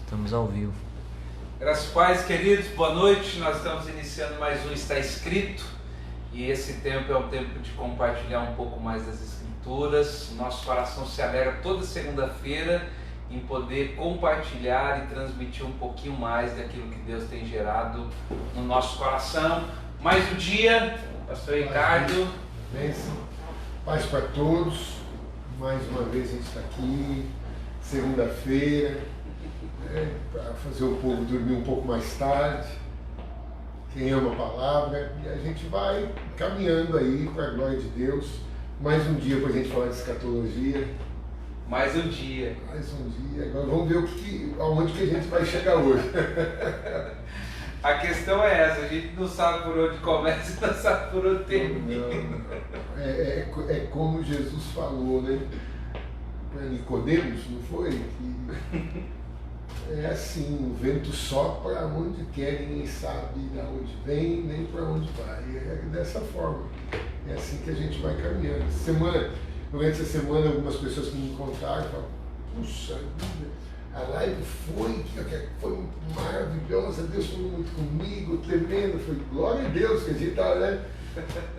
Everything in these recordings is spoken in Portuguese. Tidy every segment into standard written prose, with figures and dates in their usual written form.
Estamos ao vivo. Graças a paz, queridos, boa noite. Nós estamos iniciando mais um Está Escrito e esse tempo é um tempo de compartilhar um pouco mais das Escrituras. Nosso coração se alegra toda segunda-feira em poder compartilhar e transmitir um pouquinho mais daquilo que Deus tem gerado no nosso coração. Mais um dia, Pastor Ricardo. Bênção, paz para todos. Mais uma vez a gente está aqui, segunda-feira, para fazer o povo dormir um pouco mais tarde. Quem ama a palavra, e a gente vai caminhando aí para a glória de Deus. Mais um dia para a gente falar de escatologia. Mais um dia. Mais um dia. Agora vamos ver aonde que a gente vai chegar hoje. A questão é essa, a gente não sabe por onde começa e não sabe por onde termina. É como Jesus falou, né? Para Nicodemos, não foi? Que é assim, o vento sopra onde quer, ninguém sabe de onde vem, nem para onde vai. É dessa forma. É assim que a gente vai caminhando. Durante a semana, algumas pessoas que me encontraram falaram, puxa vida, a live foi maravilhosa, Deus falou muito comigo, tremendo. Foi glória a Deus, que a gente estava, né,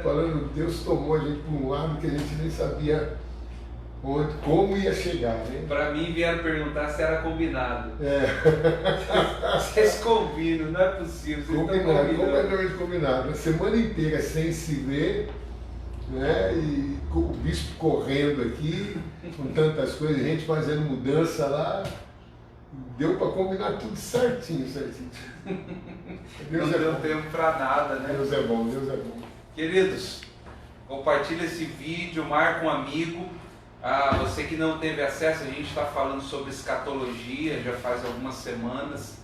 falando, Deus tomou a gente para um lado que a gente nem sabia como ia chegar, né? Para mim vieram perguntar se era combinado. Vocês combinam, não é possível. Vocês combinado, completamente combinado. A semana inteira sem se ver, né? E o bispo correndo aqui, com tantas coisas, a gente fazendo mudança lá. Deu para combinar tudo certinho. Deus não deu tempo para nada, né? Deus é bom, Deus é bom. Queridos, compartilha esse vídeo, marca um amigo. Você que não teve acesso, a gente está falando sobre escatologia já faz algumas semanas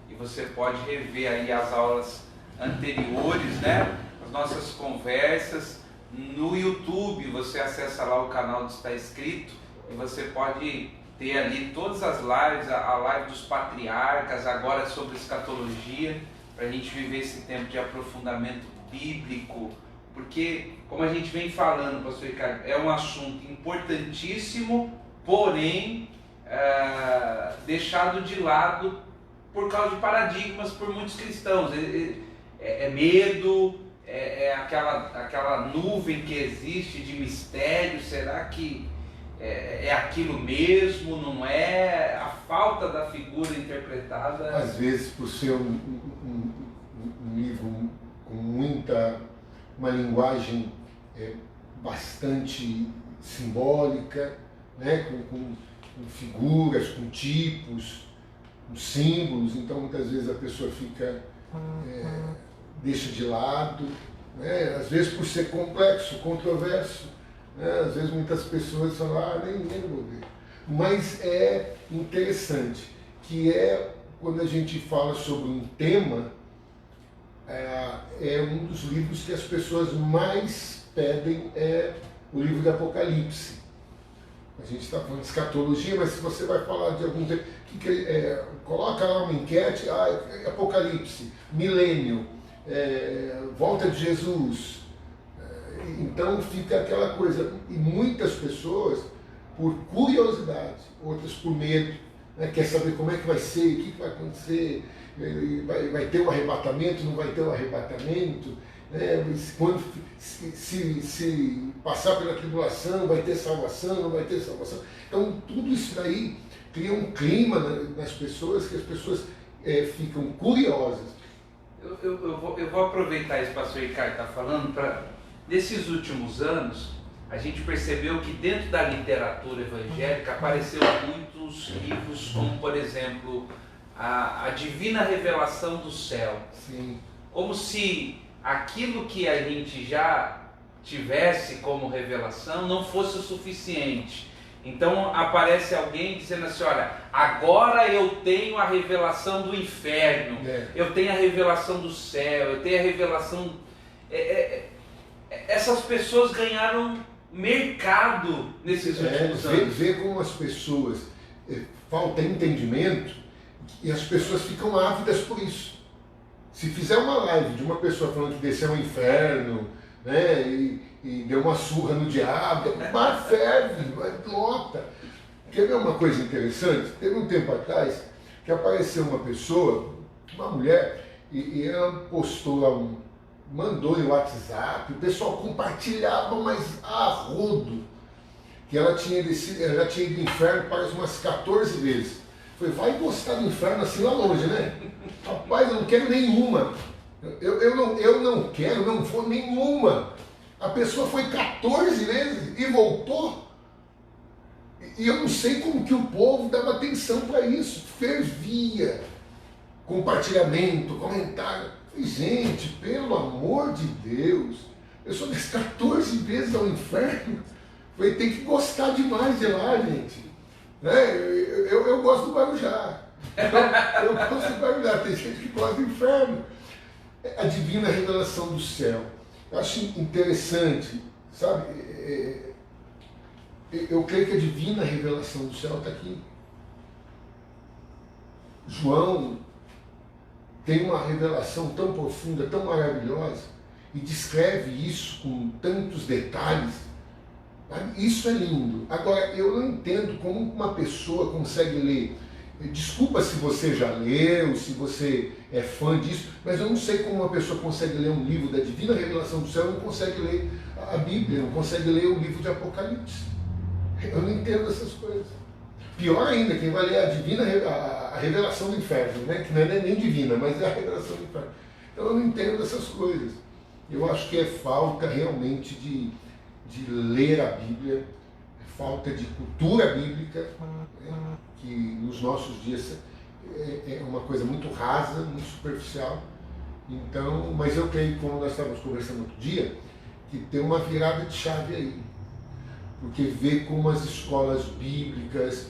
e você pode rever aí as aulas anteriores, né? As nossas conversas. No YouTube você acessa lá o canal do Está Escrito e você pode ter ali todas as lives, a live dos patriarcas, agora sobre escatologia, para a gente viver esse tempo de aprofundamento bíblico, porque, como a gente vem falando, pastor Ricardo, é um assunto importantíssimo, porém deixado de lado por causa de paradigmas por muitos cristãos. É medo, é aquela nuvem que existe de mistério. Será que é aquilo mesmo? Não é? A falta da figura interpretada. Às vezes, por ser um livro com uma linguagem bastante simbólica, né? com figuras, com tipos, com símbolos, então muitas vezes a pessoa deixa de lado, né? Às vezes por ser complexo, controverso, né? Às vezes muitas pessoas falam, nem vou ver. Mas é interessante que quando a gente fala sobre um tema, é um dos livros que as pessoas mais pedem, é o livro do Apocalipse. A gente está falando de escatologia, mas se você vai falar de algum tema, coloca lá uma enquete, Apocalipse, milênio, volta de Jesus. Então fica aquela coisa, e muitas pessoas, por curiosidade, outras por medo, né, quer saber como é que vai ser, o que vai acontecer, vai ter um arrebatamento, não vai ter um arrebatamento, né, se passar pela tribulação, vai ter salvação, não vai ter salvação. Então tudo isso daí cria um clima nas pessoas, que as pessoas ficam curiosas. Eu vou aproveitar isso que o pastor Ricardo está falando. Nesses últimos anos, a gente percebeu que dentro da literatura evangélica apareceram muitos livros, como por exemplo, a Divina Revelação do Céu. Sim. Como se aquilo que a gente já tivesse como revelação não fosse o suficiente. Então aparece alguém dizendo assim, olha, agora eu tenho a revelação do inferno, eu tenho a revelação do céu, eu tenho a revelação... Essas pessoas ganharam mercado nesses últimos anos. Ver como as pessoas falta entendimento e as pessoas ficam ávidas por isso. Se fizer uma live de uma pessoa falando que desceu ao inferno, né, e deu uma surra no diabo, o bar ferve, lota. Quer ver uma coisa interessante? Teve um tempo atrás, que apareceu uma pessoa, uma mulher, e ela postou lá, mandou em WhatsApp, o pessoal compartilhava, mas a rodo, que ela já tinha ido do inferno parece umas 14 vezes. Falei, vai gostar do inferno assim lá longe, né? Rapaz, eu não quero nenhuma. Eu não quero, não vou nenhuma. A pessoa foi 14 vezes e voltou. E eu não sei como que o povo dava atenção para isso. Fervia. Compartilhamento, comentário. Falei, gente, pelo amor de Deus, a pessoa desce 14 vezes ao inferno. Falei, tem que gostar demais de lá, gente. Né? Eu gosto do Guarujá. Eu gosto do Guarujá. Tem gente que gosta do inferno. A divina revelação do céu. Eu acho interessante, sabe? Eu creio que a divina revelação do céu está aqui. João tem uma revelação tão profunda, tão maravilhosa, e descreve isso com tantos detalhes. Isso é lindo. Agora, eu não entendo como uma pessoa consegue ler. Desculpa se você já leu, se você é fã disso, mas eu não sei como uma pessoa consegue ler um livro da divina revelação do céu e não consegue ler a Bíblia, não consegue ler o livro de Apocalipse. Eu não entendo essas coisas. Pior ainda, quem vai ler a revelação do inferno, né? Que não é nem divina, mas é a revelação do inferno. Então eu não entendo essas coisas. Eu acho que é falta realmente de ler a Bíblia, é falta de cultura bíblica, né? Que nos nossos dias é uma coisa muito rasa, muito superficial. Então, mas eu creio, como nós estávamos conversando outro dia, que tem uma virada de chave aí. Porque vê como as escolas bíblicas,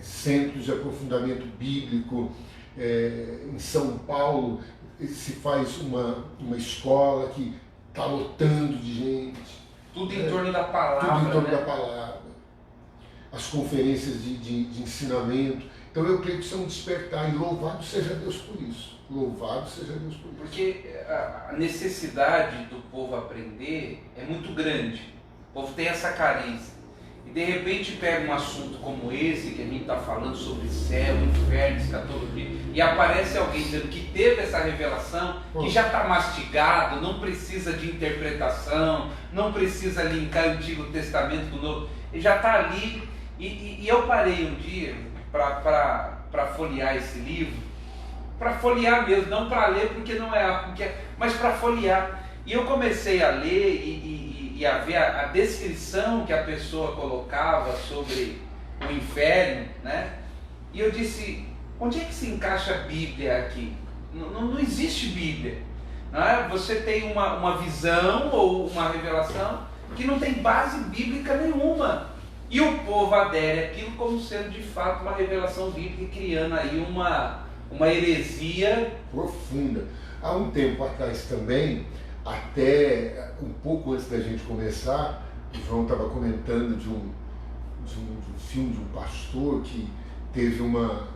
centros de aprofundamento bíblico, em São Paulo se faz uma escola que está lotando de gente. Tudo em torno da palavra. Tudo em torno, né? da palavra. As conferências de ensinamento. Então eu creio que isso é um despertar, e louvado seja Deus por isso. Louvado seja Deus por isso. Porque a necessidade do povo aprender é muito grande. O povo tem essa carência. E de repente pega um assunto como esse, que a gente está falando sobre céu, inferno, escatologia, e aparece alguém dizendo que teve essa revelação, que já está mastigado, não precisa de interpretação, não precisa linkar o Antigo Testamento com o Novo, ele já está ali. E eu parei um dia para folhear esse livro, para folhear mesmo, não para ler porque não é, mas para folhear. E eu comecei a ler e a ver a descrição que a pessoa colocava sobre o inferno, né? E eu disse, onde é que se encaixa a Bíblia aqui? Não existe Bíblia. Não é? Você tem uma visão ou uma revelação que não tem base bíblica nenhuma. E o povo adere aquilo como sendo de fato uma revelação bíblica, criando aí uma heresia profunda. Há um tempo atrás também, até um pouco antes da gente começar, o João estava comentando de um filme de um pastor que teve uma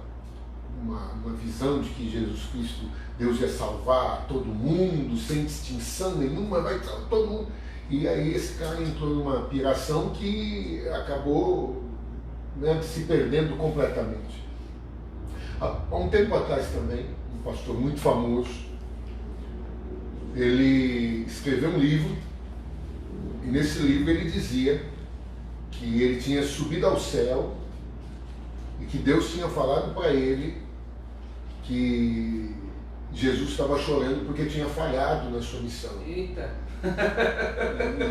visão de que Jesus Cristo, Deus ia salvar todo mundo, sem distinção nenhuma, vai salvar todo mundo. E aí esse cara entrou numa piração que acabou, né, se perdendo completamente. Há um tempo atrás também, um pastor muito famoso, ele escreveu um livro, e nesse livro ele dizia que ele tinha subido ao céu e que Deus tinha falado para ele que Jesus estava chorando porque tinha falhado na sua missão. Eita!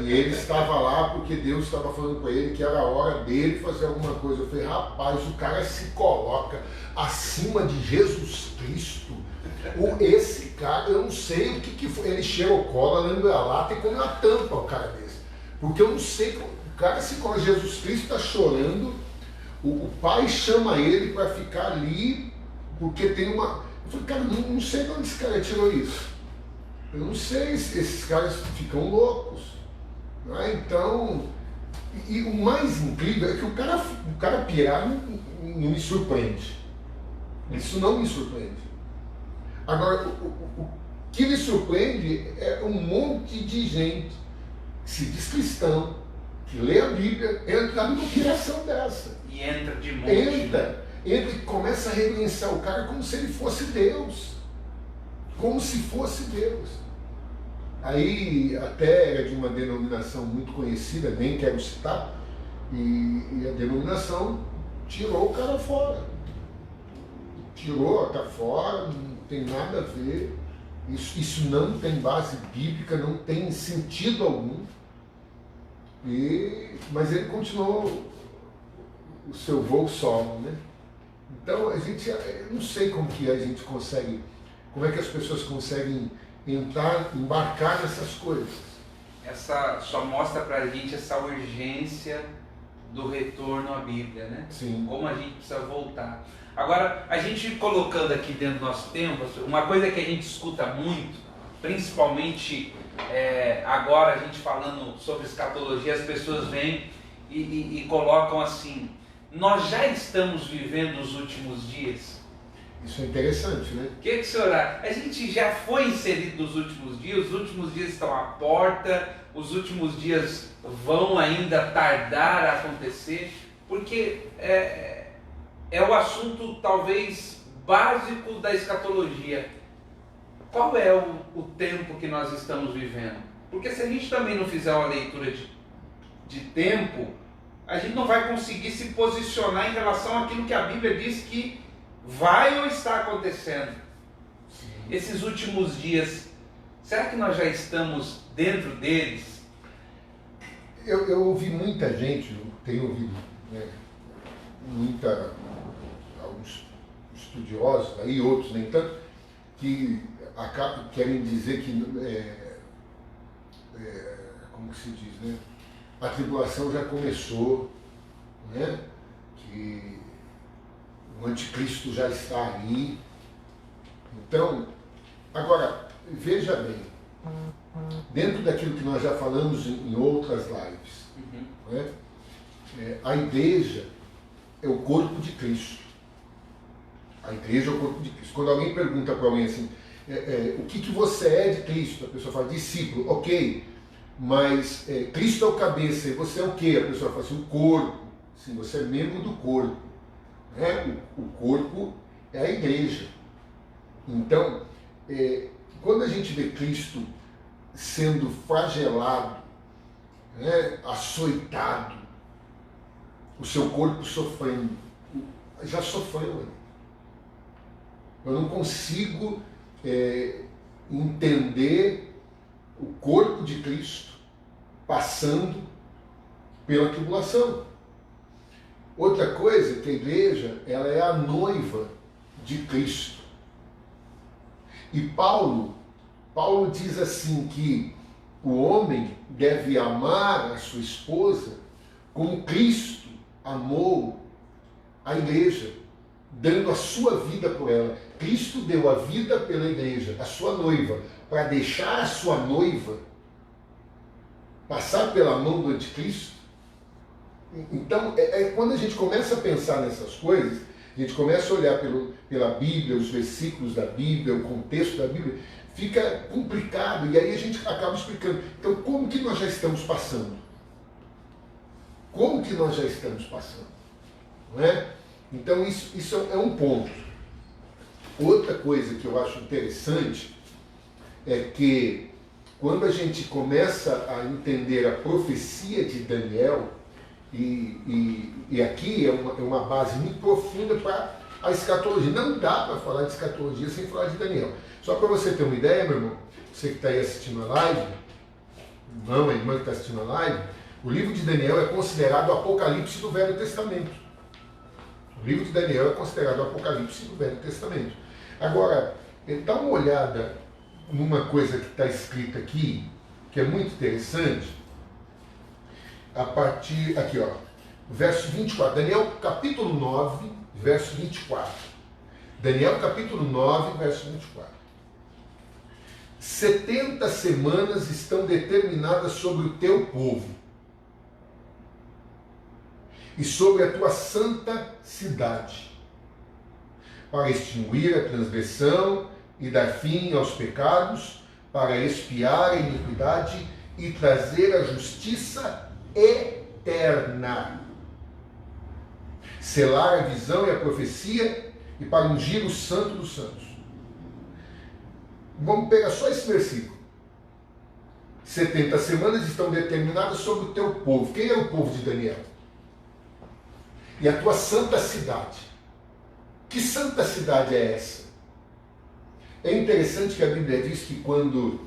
E ele estava lá porque Deus estava falando para ele que era a hora dele fazer alguma coisa. Eu falei, rapaz, o cara se coloca acima de Jesus Cristo. Esse cara, eu não sei o que foi. Ele cheirou cola, lembra a lata e come a tampa, o cara desse. Porque eu não sei, o cara se coloca, Jesus Cristo está chorando, o pai chama ele para ficar ali, porque tem uma... Eu falei, cara, não sei de onde esse cara tirou isso. Eu não sei, esses caras ficam loucos. Né? Então, e o mais incrível é que o cara pirar não me surpreende. Isso não me surpreende. Agora, o que me surpreende é um monte de gente que se diz cristão, que lê a Bíblia, entra numa piração dessa. E entra de monte. Entra. ele começa a reverenciar o cara como se ele fosse Deus. Como se fosse Deus. Aí até era de uma denominação muito conhecida, nem quero citar, e a denominação tirou o cara fora. Tirou, tá fora, não tem nada a ver. Isso não tem base bíblica, não tem sentido algum. Mas ele continuou o seu voo solo, né? Então eu não sei como que a gente consegue, como é que as pessoas conseguem embarcar nessas coisas. Essa só mostra pra gente essa urgência do retorno à Bíblia, né? Sim. Como a gente precisa voltar. Agora, a gente colocando aqui dentro do nosso tempo, uma coisa que a gente escuta muito, principalmente agora a gente falando sobre escatologia, as pessoas vêm e colocam assim: nós já estamos vivendo os últimos dias. Isso é interessante, né? O que o senhor acha? A gente já foi inserido nos últimos dias, os últimos dias estão à porta, os últimos dias vão ainda tardar a acontecer, porque é o assunto talvez básico da escatologia. Qual é o tempo que nós estamos vivendo? Porque se a gente também não fizer uma leitura de tempo, a gente não vai conseguir se posicionar em relação àquilo que a Bíblia diz que vai ou está acontecendo. Sim. Esses últimos dias, será que nós já estamos dentro deles? Eu ouvi muita gente, tenho ouvido, né, alguns estudiosos, aí outros nem tanto, que querem dizer que, como que se diz, né? A tribulação já começou, né? Que o anticristo já está aí. Então, agora, veja bem, dentro daquilo que nós já falamos em outras lives, né? A igreja é o corpo de Cristo. A igreja é o corpo de Cristo. Quando alguém pergunta para alguém assim, o que você é de Cristo? A pessoa fala, discípulo, ok, mas Cristo é o cabeça, e você é o quê? A pessoa fala assim, o corpo. Sim, você é membro do corpo. Né? O corpo é a igreja. Então, quando a gente vê Cristo sendo flagelado, né, açoitado, o seu corpo sofrendo, já sofreu. Eu não consigo entender o corpo de Cristo passando pela tribulação. Outra coisa, que a igreja, ela é a noiva de Cristo. E Paulo diz assim que o homem deve amar a sua esposa como Cristo amou a igreja, dando a sua vida por ela. Cristo deu a vida pela igreja, a sua noiva, para deixar a sua noiva passar pela mão do anticristo. Então, quando a gente começa a pensar nessas coisas, a gente começa a olhar pela Bíblia, os versículos da Bíblia, o contexto da Bíblia, fica complicado, e aí a gente acaba explicando. Então, como que nós já estamos passando? Como que nós já estamos passando? Não é? Então, isso é um ponto. Outra coisa que eu acho interessante é que, quando a gente começa a entender a profecia de Daniel, e aqui é uma base muito profunda para a escatologia. Não dá para falar de escatologia sem falar de Daniel. Só para você ter uma ideia, meu irmão, você que está aí assistindo a live, irmão, a irmã que está assistindo a live, o livro de Daniel é considerado o Apocalipse do Velho Testamento. O livro de Daniel é considerado o Apocalipse do Velho Testamento. Agora, dá uma olhada numa coisa que está escrita aqui, que é muito interessante, a partir, aqui ó, verso 24, Daniel capítulo 9, verso 24. Daniel capítulo 9, verso 24. 70 semanas estão determinadas sobre o teu povo e sobre a tua santa cidade, para extinguir a transgressão e dar fim aos pecados, para expiar a iniquidade e trazer a justiça eterna. selar a visão e a profecia e para ungir o santo dos santos. Vamos pegar só esse versículo. 70 semanas estão determinadas sobre o teu povo. Quem é o povo de Daniel? E a tua santa cidade. Que santa cidade é essa? É interessante que a Bíblia diz que quando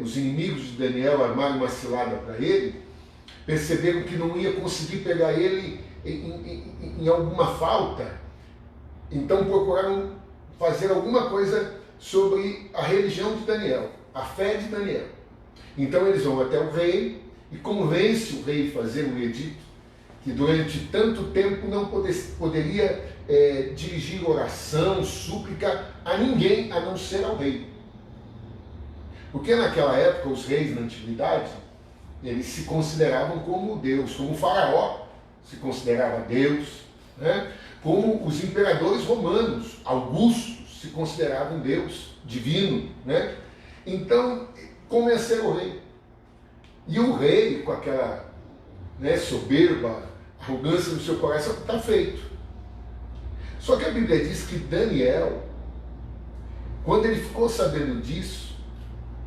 os inimigos de Daniel armaram uma cilada para ele, perceberam que não ia conseguir pegar ele em alguma falta, então procuraram fazer alguma coisa sobre a religião de Daniel, a fé de Daniel. Então eles vão até o rei e convence o rei a fazer um edito que durante tanto tempo não poderia dirigir oração, súplica a ninguém a não ser ao rei. Porque naquela época os reis na antiguidade, eles se consideravam como Deus, como o faraó se considerava Deus, né? Como os imperadores romanos, Augustos, se consideravam Deus, divino, né? Então, convenceram o rei. E o rei, com aquela soberba, arrogância no seu coração, está feito. Só que a Bíblia diz que Daniel, quando ele ficou sabendo disso,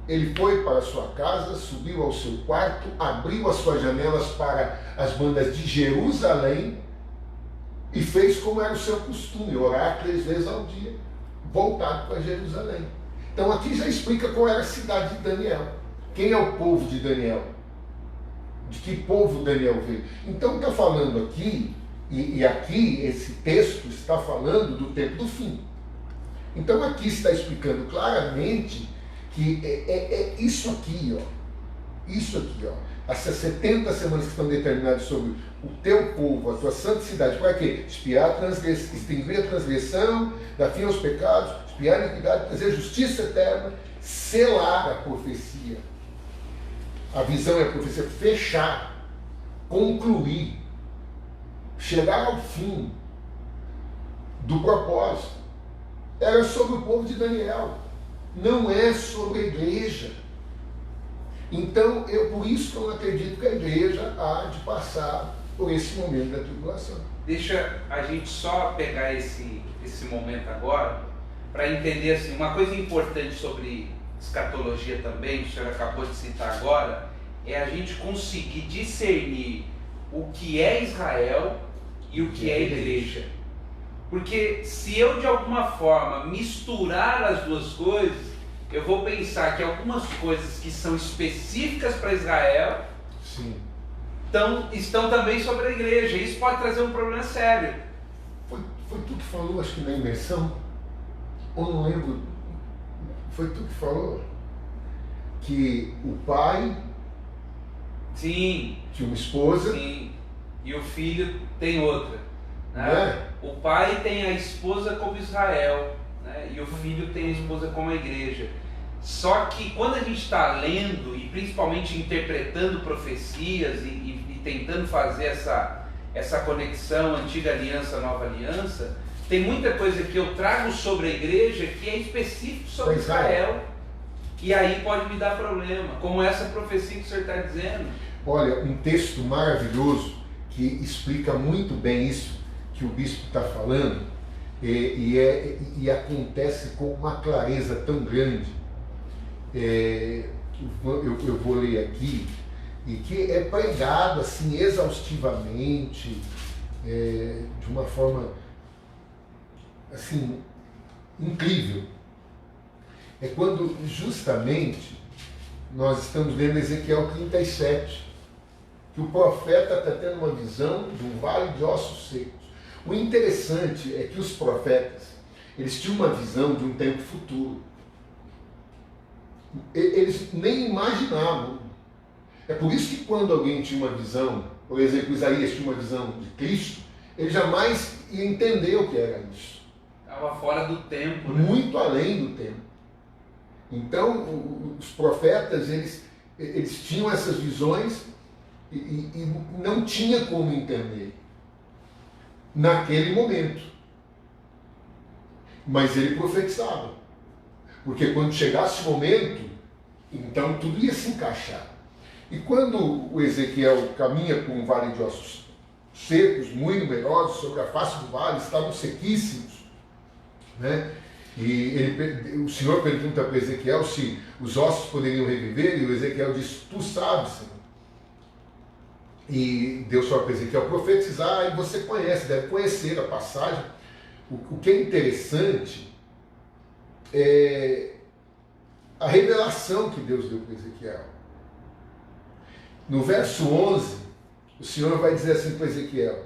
ele foi para a sua casa, subiu ao seu quarto, abriu as suas janelas para as bandas de Jerusalém e fez como era o seu costume, orar 3 vezes ao dia, voltado para Jerusalém. Então aqui já explica qual era a cidade de Daniel. Quem é o povo de Daniel? De que povo Daniel veio? Então está falando aqui, e aqui esse texto está falando do tempo do fim. Então aqui está explicando claramente que é isso aqui, essas 70 semanas que estão determinadas sobre o teu povo, a tua santa cidade, para quê? Espiar a transgressão, extinguir a transgressão, dar fim aos pecados, espiar a iniquidade, trazer justiça eterna, selar a profecia. A visão é a profecia, fechar, concluir, chegar ao fim do propósito. Era sobre o povo de Daniel, não é sobre a igreja. Então, por isso que eu não acredito que a igreja há de passar por esse momento da tribulação. Deixa a gente só pegar esse momento agora para entender assim, uma coisa importante sobre escatologia também, que o senhor acabou de citar agora, é a gente conseguir discernir o que é Israel e o que é igreja. Porque se eu de alguma forma misturar as duas coisas, eu vou pensar que algumas coisas que são específicas para Israel estão também sobre a igreja. Isso pode trazer um problema sério. Foi tu que falou, acho que na imersão, ou não lembro, foi tu que falou que o pai tinha uma esposa e o filho tem outra, né? É? O pai tem a esposa como Israel, né? E o filho tem a esposa como a igreja. Só que quando a gente está lendo e principalmente interpretando profecias e tentando fazer essa conexão antiga aliança, nova aliança, tem muita coisa que eu trago sobre a igreja que é específico sobre Israel. E aí pode me dar problema, como essa profecia que o senhor está dizendo. Olha, um texto maravilhoso que explica muito bem isso que o bispo está falando, e acontece com uma clareza tão grande. Eu vou ler aqui, e que é pregado assim exaustivamente, de uma forma assim incrível. É quando justamente nós estamos lendo Ezequiel 37, que o profeta está tendo uma visão de um vale de ossos secos. O interessante é que os profetas, eles tinham uma visão de um tempo futuro. Eles nem imaginavam. É por isso que quando alguém tinha uma visão, por exemplo, Isaías tinha uma visão de Cristo, ele jamais ia entender o que era isso. Estava fora do tempo. Né? Muito além do tempo. Então, os profetas, eles tinham essas visões e não tinha como entender naquele momento. Mas ele profetizava. Porque quando chegasse o momento, então tudo ia se encaixar. E quando o Ezequiel caminha por um vale de ossos secos, muito numerosos, sobre a face do vale, estavam sequíssimos, né? E o Senhor pergunta para Ezequiel se os ossos poderiam reviver, e o Ezequiel diz: tu sabes, Senhor. E Deus fala para Ezequiel profetizar, e você conhece, deve conhecer a passagem. O que é interessante é a revelação que Deus deu para Ezequiel. No verso 11, o Senhor vai dizer assim para Ezequiel: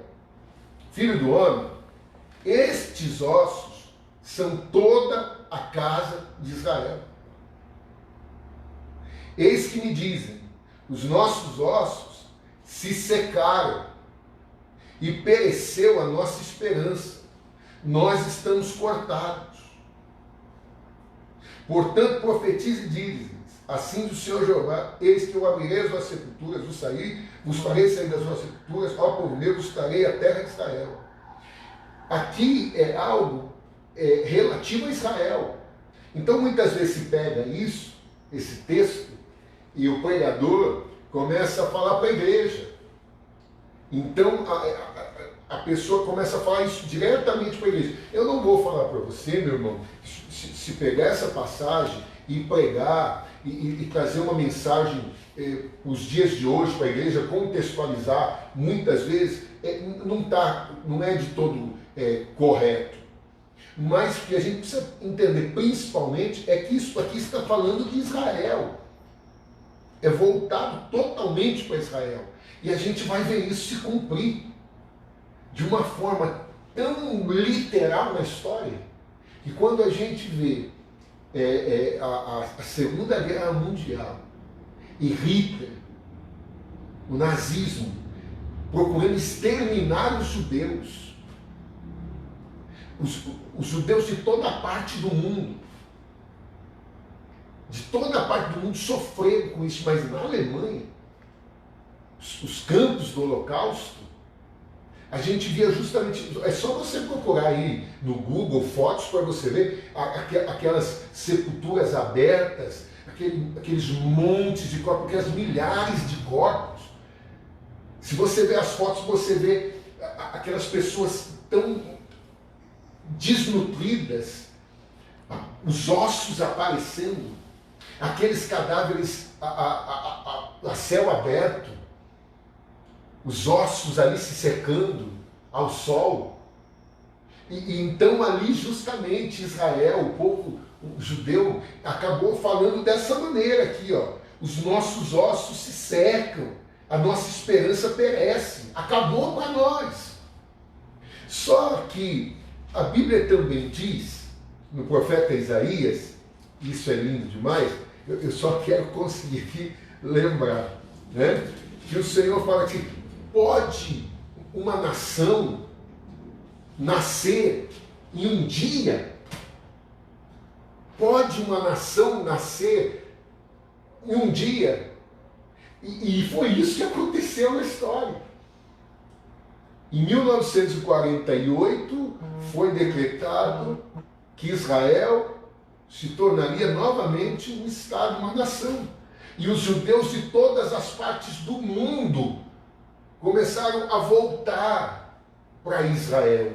filho do homem, estes ossos são toda a casa de Israel. Eis que me dizem: os nossos ossos se secaram e pereceu a nossa esperança. Nós estamos cortados. Portanto, profetize e diz: assim diz o Senhor Jeová: eis que eu abrirei as vossas sepulturas, vos farei sair das vossas sepulturas, ó povo meu, vos trarei a terra de Israel. Aqui é algo relativo a Israel. Então muitas vezes se pega isso, esse texto, e o pregador começa a falar para a igreja. Então a pessoa começa a falar isso diretamente para a igreja. Eu não vou falar para você, meu irmão, se pegar essa passagem e pregar e trazer uma mensagem os dias de hoje para a igreja, contextualizar, muitas vezes não é de todo correto. Mas o que a gente precisa entender principalmente é que isso aqui está falando de Israel. É voltado totalmente para Israel. E a gente vai ver isso se cumprir de uma forma tão literal na história, que quando a gente vê a Segunda Guerra Mundial e Hitler, o nazismo, procurando exterminar os judeus, os judeus de toda a parte do mundo, sofreram com isso, mas na Alemanha, os campos do Holocausto, a gente via justamente, é só você procurar aí no Google fotos para você ver aquelas sepulturas abertas, aqueles montes de corpos, aquelas milhares de corpos. Se você vê as fotos, você vê aquelas pessoas tão desnutridas, os ossos aparecendo, aqueles cadáveres a céu aberto, os ossos ali se secando ao sol. E então ali justamente Israel, o povo judeu, acabou falando dessa maneira aqui, ó: os nossos ossos se secam, a nossa esperança perece, acabou para nós. Só que a Bíblia também diz, no profeta Isaías, isso é lindo demais, eu só quero conseguir lembrar, né? Que o Senhor fala que pode uma nação nascer em um dia? Pode uma nação nascer em um dia? E foi isso que aconteceu na história. Em 1948 foi decretado que Israel se tornaria novamente um Estado, uma nação. E os judeus de todas as partes do mundo começaram a voltar para Israel.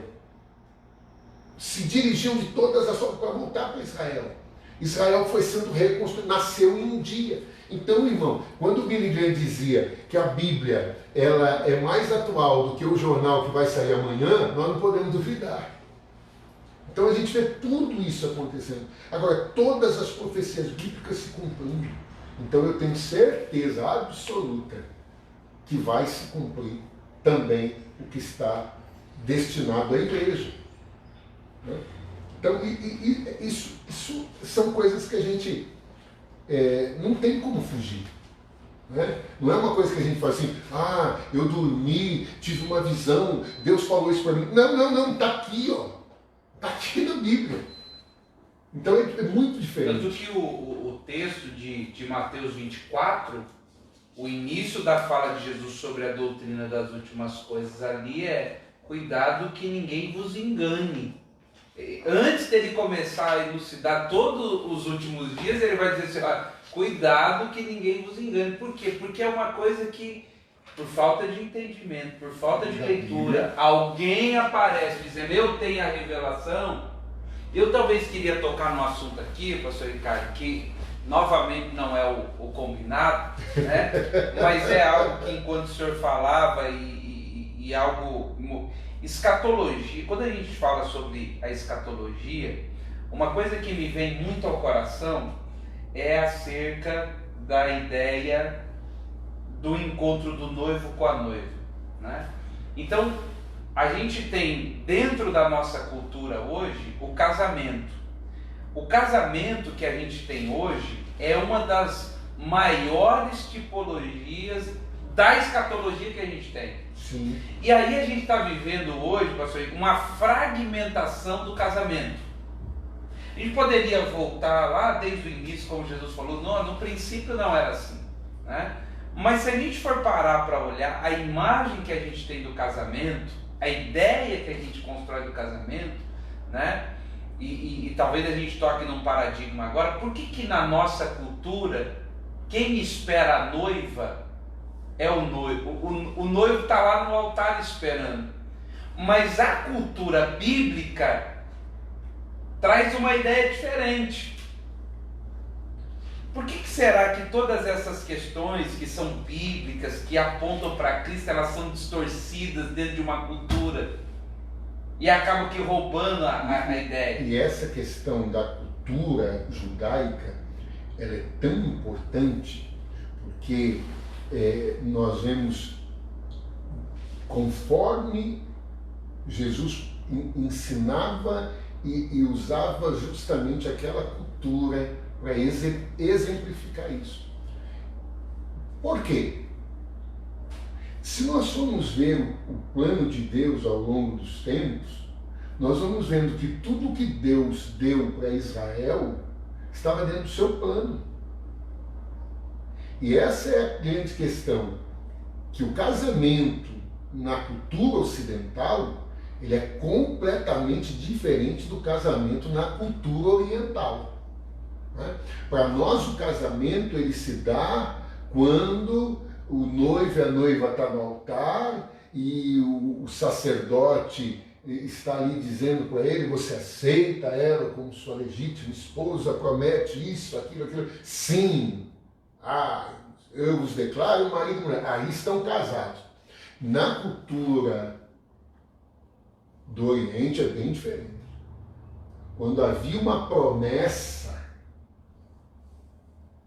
Se dirigiam de todas as formas para voltar para Israel. Israel foi sendo reconstruído, nasceu em um dia. Então, irmão, quando o Billy Graham dizia que a Bíblia ela é mais atual do que o jornal que vai sair amanhã, nós não podemos duvidar. Então a gente vê tudo isso acontecendo. Agora, todas as profecias bíblicas se cumprindo. Então eu tenho certeza absoluta que vai se cumprir também o que está destinado à igreja. Então, isso são coisas que a gente não tem como fugir. Né? Não é uma coisa que a gente fala assim: ah, eu dormi, tive uma visão, Deus falou isso para mim. Não, está aqui, ó. Está aqui na Bíblia. Então é muito diferente. Tanto que o texto de Mateus 24, o início da fala de Jesus sobre a doutrina das últimas coisas ali é: cuidado que ninguém vos engane. Antes dele começar a elucidar todos os últimos dias, ele vai dizer assim: cuidado que ninguém vos engane. Por quê? Porque é uma coisa que por falta de entendimento, por falta de leitura, alguém aparece dizendo eu tenho a revelação. Eu talvez queria tocar num assunto aqui, pastor Ricardo, que novamente não é o combinado, né? Mas é algo que enquanto o senhor falava e algo... Escatologia, quando a gente fala sobre a escatologia, uma coisa que me vem muito ao coração é acerca da ideia do encontro do noivo com a noiva, né? Então, a gente tem dentro da nossa cultura hoje o casamento. O casamento que a gente tem hoje é uma das maiores tipologias da escatologia que a gente tem. Sim. E aí a gente está vivendo hoje, pastor, uma fragmentação do casamento. A gente poderia voltar lá desde o início, como Jesus falou, não, no princípio não era assim, né? Mas se a gente for parar para olhar a imagem que a gente tem do casamento, a ideia que a gente constrói do casamento, né? E talvez a gente toque num paradigma agora. Por que na nossa cultura, quem espera a noiva é o noivo? O noivo está lá no altar esperando. Mas a cultura bíblica traz uma ideia diferente. Por que será que todas essas questões que são bíblicas, que apontam para Cristo, elas são distorcidas dentro de uma cultura e acabam que roubando a ideia? E essa questão da cultura judaica, ela é tão importante porque nós vemos, conforme Jesus ensinava e usava justamente aquela cultura para exemplificar isso. Por quê? Se nós formos ver o plano de Deus ao longo dos tempos, nós vamos vendo que tudo que Deus deu para Israel estava dentro do seu plano. E essa é a grande questão, que o casamento na cultura ocidental, ele é completamente diferente do casamento na cultura oriental. Para nós o casamento ele se dá quando o noivo e a noiva estão no altar e o sacerdote está ali dizendo para ele, você aceita ela como sua legítima esposa, promete isso, aquilo, sim, eu vos declaro marido e mulher, aí estão casados. Na cultura do Oriente é bem diferente. Quando havia uma promessa,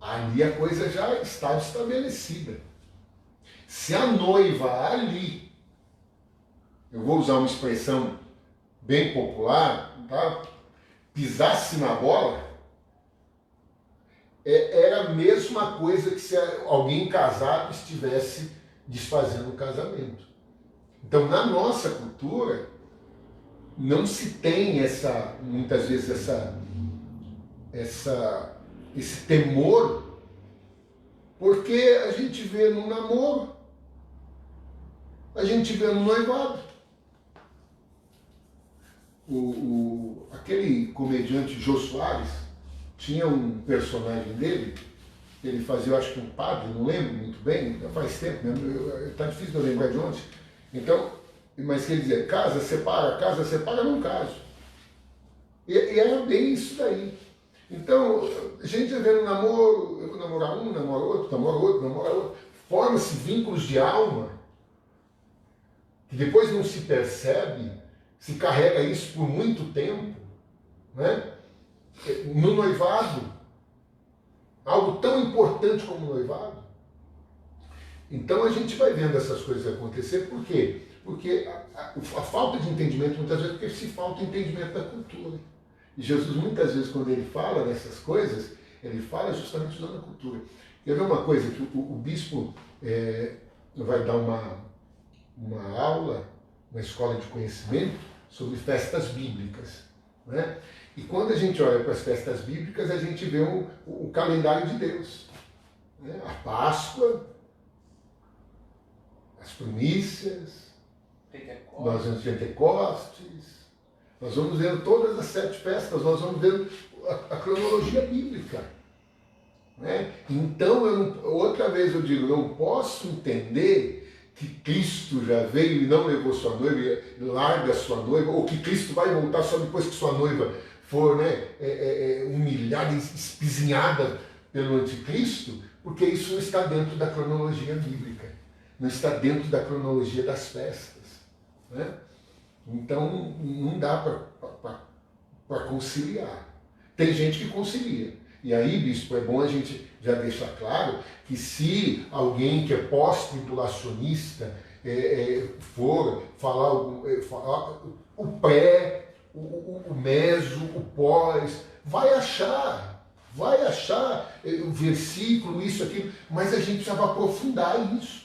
ali a coisa já estava estabelecida. Se a noiva ali, eu vou usar uma expressão bem popular, tá? Pisasse na bola, era a mesma coisa que se alguém casado estivesse desfazendo o casamento. Então, na nossa cultura, não se tem muitas vezes esse temor, porque a gente vê no namoro, a gente vê no noivado. Aquele comediante Jô Soares tinha um personagem dele, ele fazia, eu acho que um padre, não lembro muito bem, faz tempo mesmo, está difícil de eu lembrar de onde. Então, mas que ele dizia, casa, separa, não caso. E era bem isso daí. Então, a gente vê no namoro, eu vou namorar um, namora outro, forma-se vínculos de alma, que depois não se percebe, se carrega isso por muito tempo, né? No noivado, algo tão importante como o noivado. Então a gente vai vendo essas coisas acontecer, por quê? Porque a falta de entendimento, muitas vezes, porque se falta entendimento da cultura. E Jesus, muitas vezes, quando ele fala dessas coisas, ele fala justamente usando a cultura. Quer ver uma coisa? Que o bispo vai dar uma aula na escola de conhecimento sobre festas bíblicas, né? E quando a gente olha para as festas bíblicas, a gente vê o calendário de Deus, né? A Páscoa, as primícias, nós vemos Pentecostes, nós vamos vendo todas as 7 festas, nós vamos vendo a cronologia bíblica, né? Então, outra vez eu digo, eu posso entender que Cristo já veio e não levou sua noiva, e larga sua noiva, ou que Cristo vai voltar só depois que sua noiva for, né, humilhada, espizinhada pelo anticristo, porque isso não está dentro da cronologia bíblica, não está dentro da cronologia das festas, né? Então não dá para conciliar. Tem gente que concilia. E aí, bispo, é bom a gente já deixar claro que se alguém que é pós-tribulacionista for falar o pré, o meso, o pós, vai achar o versículo, isso, aquilo, mas a gente precisava aprofundar isso.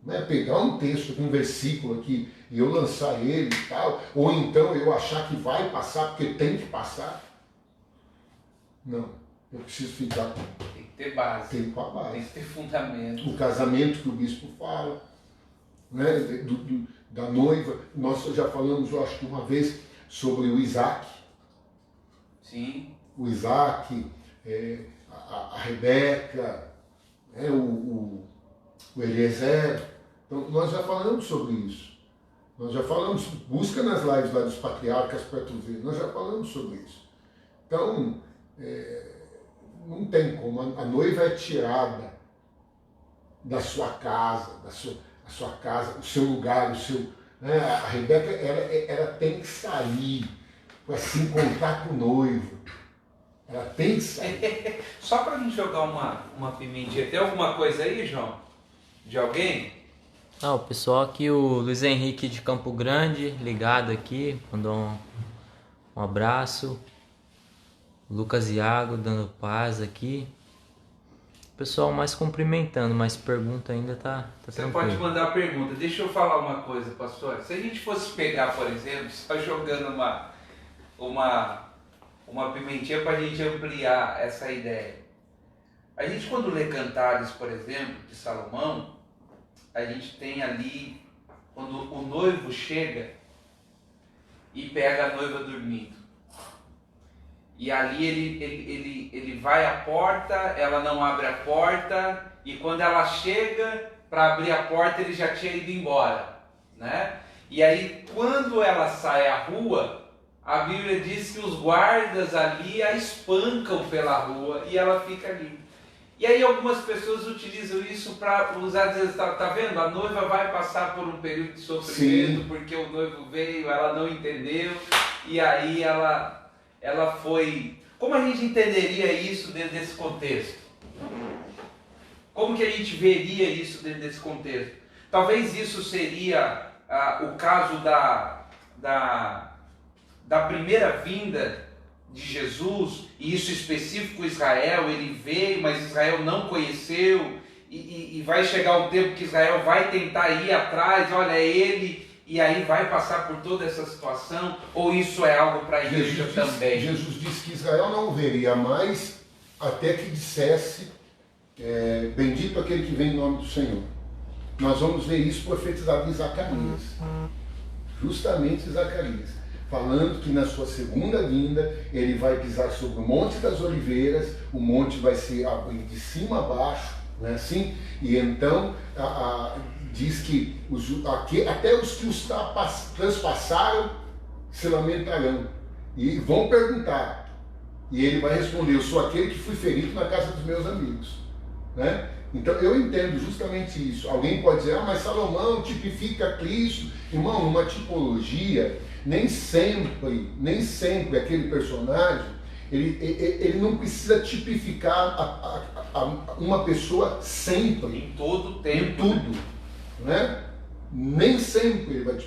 Né? Pegar um texto, um versículo aqui, e eu lançar ele e tal, ou então eu achar que vai passar porque tem que passar. Não, eu preciso ficar. Tem que ter base. Tem com a base. Tem que ter fundamento. O casamento que o bispo fala, né? Da noiva. Nós já falamos, eu acho que uma vez, sobre o Isaac. Sim. O Isaac, a Rebeca, o Eliezer. Então, nós já falamos sobre isso. Nós já falamos, busca nas lives lá dos patriarcas para tu ver, nós já falamos sobre isso. Então, não tem como, a noiva é tirada da sua casa, a sua casa, o seu lugar, né? A Rebeca, ela tem que sair para se encontrar com o noivo. Ela tem que sair. Só para a gente jogar uma pimentinha, tem alguma coisa aí, João? De alguém? O pessoal aqui, o Luiz Henrique de Campo Grande, ligado aqui, mandou um abraço. Lucas Iago dando paz aqui. O pessoal mais cumprimentando, mas pergunta ainda tá Você tranquilo. pode mandar a pergunta. Deixa eu falar uma coisa, pastor. Se a gente fosse pegar, por exemplo, só jogando uma pimentinha para a gente ampliar essa ideia. A gente, quando lê Cantares, por exemplo, de Salomão, a gente tem ali, quando o noivo chega e pega a noiva dormindo. E ali ele vai à porta, ela não abre a porta, e quando ela chega para abrir a porta, ele já tinha ido embora, né? E aí, quando ela sai à rua, a Bíblia diz que os guardas ali a espancam pela rua e ela fica ali. E aí algumas pessoas utilizam isso para usar, dizer, tá vendo? A noiva vai passar por um período de sofrimento. Sim. Porque o noivo veio, ela não entendeu, e aí ela foi... Como a gente entenderia isso dentro desse contexto? Como que a gente veria isso dentro desse contexto? Talvez isso seria o caso da primeira vinda de Jesus, e isso específico Israel, ele veio, mas Israel não conheceu, e vai chegar o tempo que Israel vai tentar ir atrás, olha, é ele, e aí vai passar por toda essa situação, ou isso é algo para a igreja também? Jesus disse que Israel não veria mais até que dissesse, bendito aquele que vem em nome do Senhor. Nós vamos ver isso profetizado em Zacarias, justamente Zacarias, falando que na sua segunda vinda ele vai pisar sobre o Monte das Oliveiras, o monte vai ser de cima a baixo, não é assim? E então diz que até os que os transpassaram se lamentarão e vão perguntar, e ele vai responder: eu sou aquele que fui ferido na casa dos meus amigos, né? Então eu entendo justamente isso. Alguém pode dizer, mas Salomão tipifica Cristo. Irmão, numa tipologia, nem sempre aquele personagem, ele não precisa tipificar uma pessoa sempre. Em todo tempo. Em tudo. Né? Nem sempre ele vai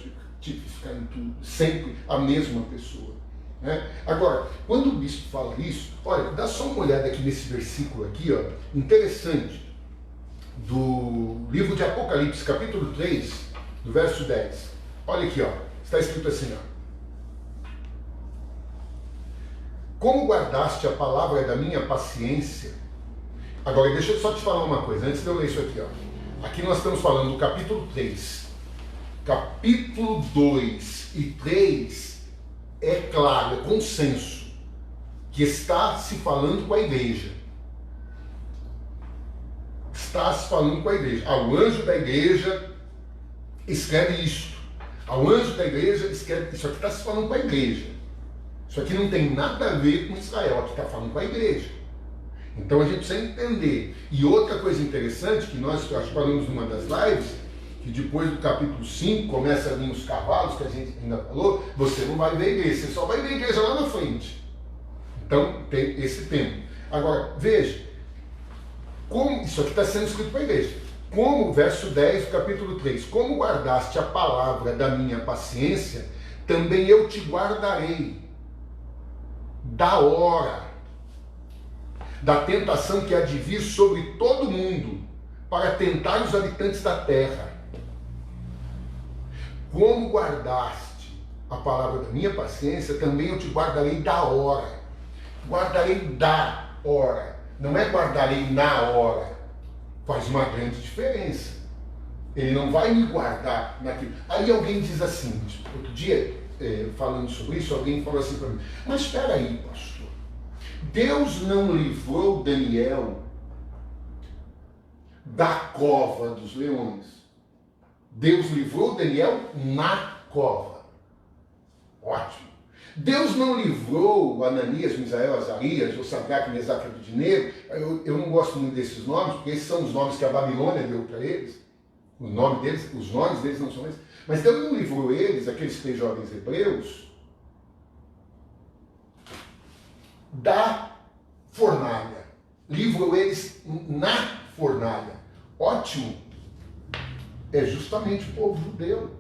tipificar em tudo, sempre a mesma pessoa. Né? Agora, quando o bispo fala isso, olha, dá só uma olhada aqui nesse versículo aqui, ó, interessante, do livro de Apocalipse, capítulo 3, do verso 10. Olha aqui, ó, está escrito assim, ó: como guardaste a palavra da minha paciência. Agora, deixa eu só te falar uma coisa, antes de eu ler isso aqui, ó. Aqui nós estamos falando do capítulo 3. Capítulo 2 e 3 é claro, é consenso, que está se falando com a igreja. estás falando com a igreja. Ao anjo da igreja, escreve isto. Ao anjo da igreja, escreve. Isso aqui está se falando com a igreja. Isso aqui não tem nada a ver com Israel, aqui está falando com a igreja. Então a gente precisa entender. E outra coisa interessante, que nós falamos numa das lives, que depois do capítulo 5 começa a vir os cavalos, que a gente ainda falou, você não vai ver a igreja, você só vai ver a igreja lá na frente. Então tem esse tempo. Agora, veja, como isso aqui está sendo escrito para a igreja. Como, verso 10 do capítulo 3, como guardaste a palavra da minha paciência, também eu te guardarei da hora, da tentação que há de vir sobre todo mundo, para tentar os habitantes da terra. Como guardaste a palavra da minha paciência, também eu te guardarei da hora. Guardarei da hora. Não é guardarei na hora. Faz uma grande diferença. Ele não vai me guardar naquilo. Aí alguém diz assim, outro dia, falando sobre isso, alguém falou assim para mim, mas espera aí, pastor. Deus não livrou Daniel da cova dos leões. Deus livrou Daniel na cova. Ótimo. Deus não livrou Ananias, Misael, Azarias, ou Sadraque, Mesaque e Abednego. Eu não gosto muito desses nomes, porque esses são os nomes que a Babilônia deu para eles. Os nomes deles não são esses. Mas Deus não livrou eles, aqueles 3 jovens hebreus, da fornalha. Livrou eles na fornalha. Ótimo. É justamente o povo judeu,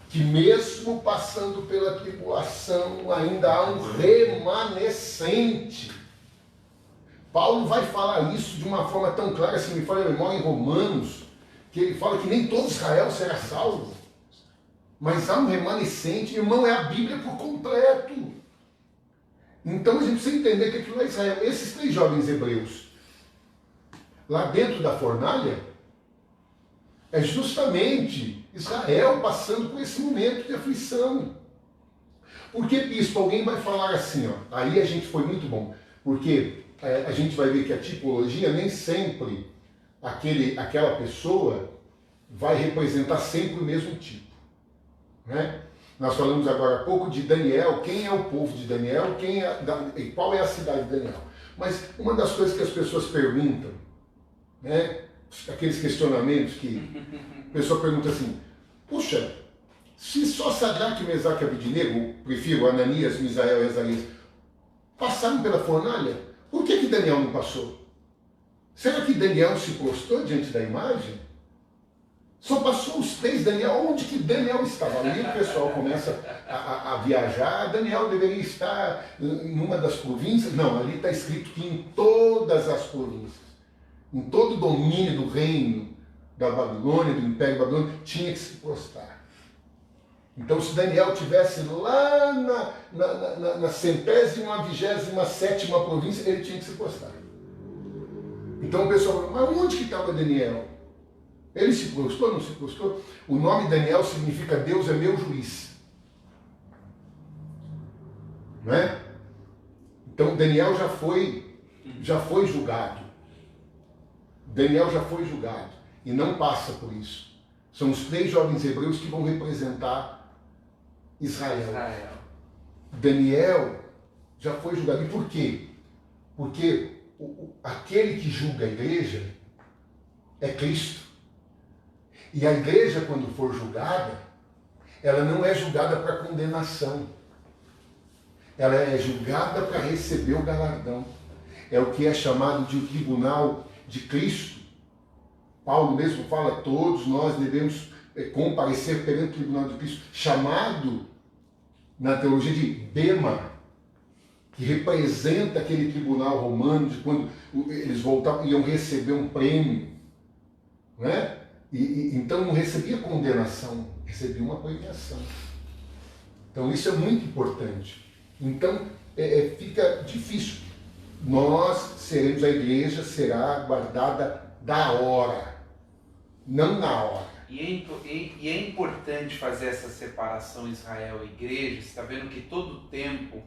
que mesmo passando pela tribulação, ainda há um remanescente. Paulo vai falar isso de uma forma tão clara, assim, me fala a memória em Romanos, que ele fala que nem todo Israel será salvo, mas há um remanescente, irmão, é a Bíblia por completo. Então a gente precisa entender que aquilo é Israel. Esses 3 jovens hebreus, lá dentro da fornalha, é justamente Israel passando por esse momento de aflição. Porque, bispo, alguém vai falar assim, ó, aí a gente foi muito bom, porque a gente vai ver que a tipologia nem sempre aquela pessoa vai representar sempre o mesmo tipo. Né? Nós falamos agora há pouco de Daniel, quem é o povo de Daniel, e qual é a cidade de Daniel. Mas uma das coisas que as pessoas perguntam, né, aqueles questionamentos que a pessoa pergunta assim, puxa, se só Sadraque, Mesaque e Abednego, prefiro Ananias, Misael e Azarias, passaram pela fornalha, por que Daniel não passou? Será que Daniel se prostrou diante da imagem? Só passou os 3, Daniel, onde que Daniel estava? Ali o pessoal começa a viajar, Daniel deveria estar em uma das províncias, não, ali está escrito que em todas as províncias, em todo o domínio do reino da Babilônia, do Império Babilônico, tinha que se prostrar. Então, se Daniel estivesse lá na 127ª província, ele tinha que se prostrar. Então o pessoal falou, mas onde que estava Daniel? Ele se prostrou, não se prostrou? O nome Daniel significa Deus é meu juiz. Não é? Então Daniel já foi julgado. Daniel já foi julgado e não passa por isso. São os 3 jovens hebreus que vão representar Israel. Daniel já foi julgado. E por quê? Porque aquele que julga a igreja é Cristo. E a igreja, quando for julgada, ela não é julgada para condenação. Ela é julgada para receber o galardão. É o que é chamado de o tribunal de Cristo. Paulo mesmo fala, todos nós devemos comparecer perante o tribunal de Cristo, chamado na teologia de Bema, que representa aquele tribunal romano de quando eles iam receber um prêmio, né? Então não recebia condenação, recebia uma premiação. Então isso é muito importante. Então fica difícil. Nós seremos, a igreja será guardada da hora, não na hora. E é importante fazer essa separação Israel-igreja. Você está vendo que todo tempo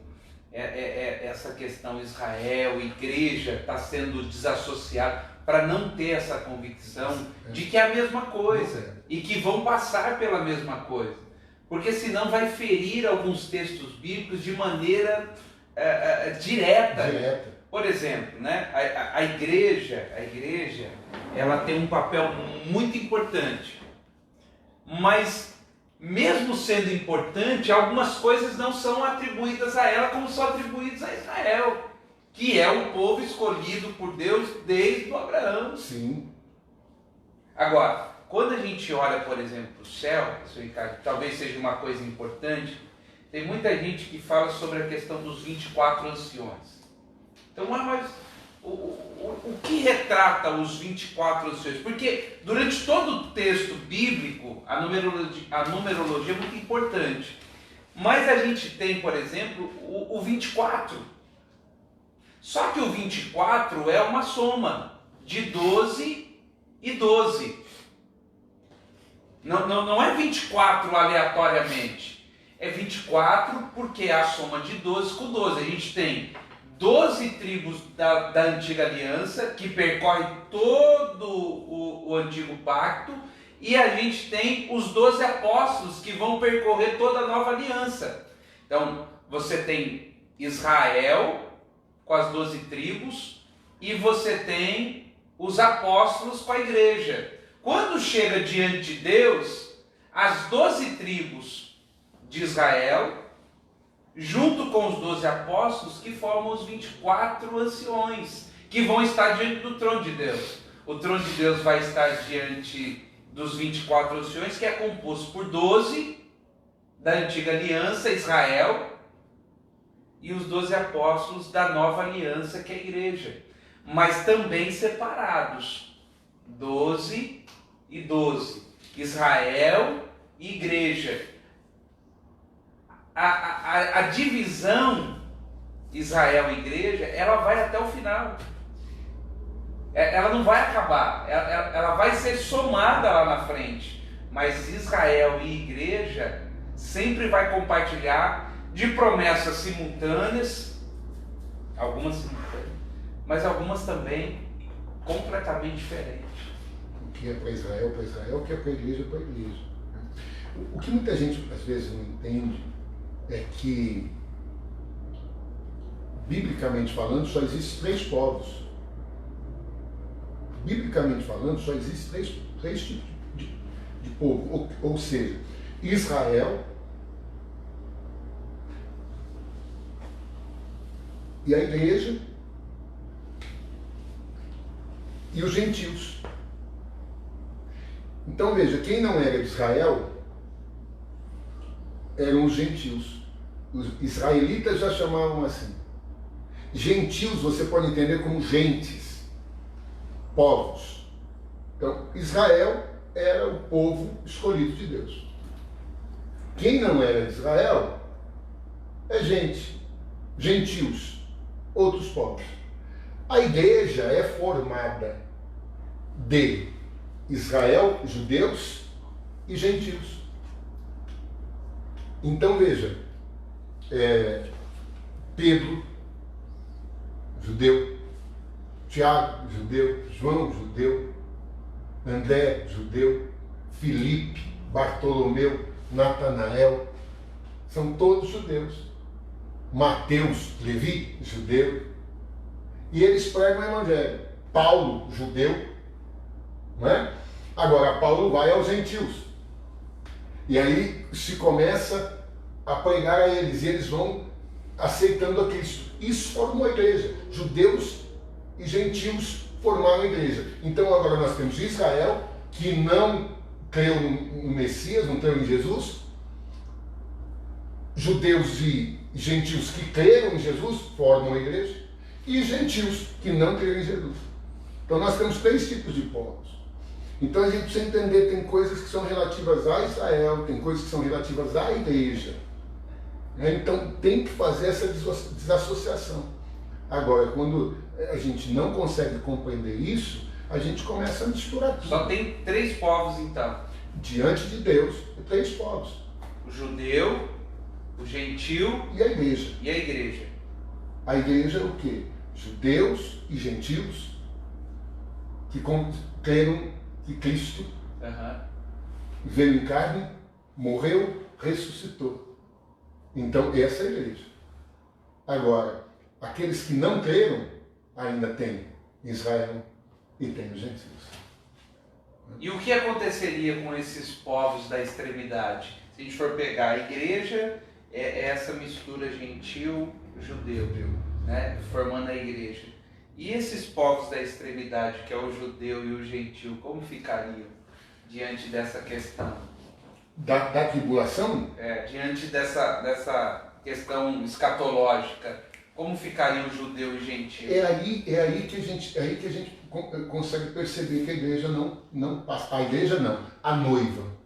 essa questão Israel, igreja, está sendo desassociada para não ter essa convicção de que é a mesma coisa e que vão passar pela mesma coisa, porque senão vai ferir alguns textos bíblicos de maneira direta. Por exemplo, né, a igreja, ela tem um papel muito importante, mas mesmo sendo importante, algumas coisas não são atribuídas a ela como são atribuídas a Israel, que é o povo escolhido por Deus desde o Abraão. Sim. Agora, quando a gente olha, por exemplo, para o céu, Ricardo, talvez seja uma coisa importante, tem muita gente que fala sobre a questão dos 24 anciões. Então, mas o que retrata os 24 anciões? Porque durante todo o texto bíblico, a numerologia é muito importante. Mas a gente tem, por exemplo, o 24. Só que o 24 é uma soma de 12 e 12. Não é 24 aleatoriamente. É 24 porque é a soma de 12 com 12. A gente tem 12 tribos da antiga aliança, que percorre todo o antigo pacto, e a gente tem os 12 apóstolos, que vão percorrer toda a nova aliança. Então, você tem Israel, com as 12 tribos, e você tem os apóstolos com a igreja. Quando chega diante de Deus, as 12 tribos de Israel, junto com os 12 apóstolos, que formam os 24 anciões, que vão estar diante do trono de Deus. O trono de Deus vai estar diante dos 24 anciões, que é composto por 12 da antiga aliança, Israel, e os 12 apóstolos da nova aliança, que é a igreja. Mas também separados, 12 e 12, Israel e igreja. A divisão Israel e igreja, ela vai até o final. Ela não vai acabar, ela vai ser somada lá na frente. Mas Israel e igreja sempre vai compartilhar de promessas simultâneas, algumas simultâneas, mas algumas também completamente diferentes. O que é para Israel, o que é para a igreja. O que muita gente às vezes não entende é que, biblicamente falando, só existem 3 povos. Biblicamente falando, só existem três tipos de povo. Ou seja, Israel e a igreja e os gentios. Então veja, quem não era de Israel eram os gentios. Os israelitas já chamavam assim. Gentios você pode entender como gentes, povos. Então Israel era o povo escolhido de Deus. Quem não era de Israel é gente, gentios, outros povos. A igreja é formada de Israel, judeus e gentios. Então veja, Pedro, judeu, Tiago, judeu, João, judeu, André, judeu, Filipe, Bartolomeu, Natanael, são todos judeus. Mateus, Levi, judeu, e eles pregam o evangelho. Paulo, judeu, não é? Agora Paulo vai aos gentios, e aí se começa a pregar a eles, e eles vão aceitando a Cristo. Isso formou a igreja. Judeus e gentios formaram a igreja. Então agora nós temos Israel, que não creu no Messias, não creu em Jesus. Judeus e gentios que creram em Jesus formam a igreja. E gentios que não creram em Jesus. Então nós temos 3 tipos de povos. Então a gente precisa entender, tem coisas que são relativas a Israel, tem coisas que são relativas à igreja. Então tem que fazer essa desassociação. Agora, quando a gente não consegue compreender isso, a gente começa a misturar tudo. Só tem 3 povos então. Diante de Deus, 3 povos. O judeu, o gentil e a igreja. E a igreja. A igreja é o quê? Judeus e gentios creram que Cristo veio em carne, morreu, ressuscitou. Então, essa é a igreja. Agora, aqueles que não creram, ainda tem Israel e tem os gentios. E o que aconteceria com esses povos da extremidade? Se a gente for pegar a igreja, é essa mistura gentil-judeu, né? Formando a igreja. E esses povos da extremidade, que é o judeu e o gentil, como ficariam diante dessa questão? Da tribulação? Diante dessa questão escatológica, como ficariam o judeu e o gentil? É aí que a gente consegue perceber que a igreja não passa. A igreja não, a noiva.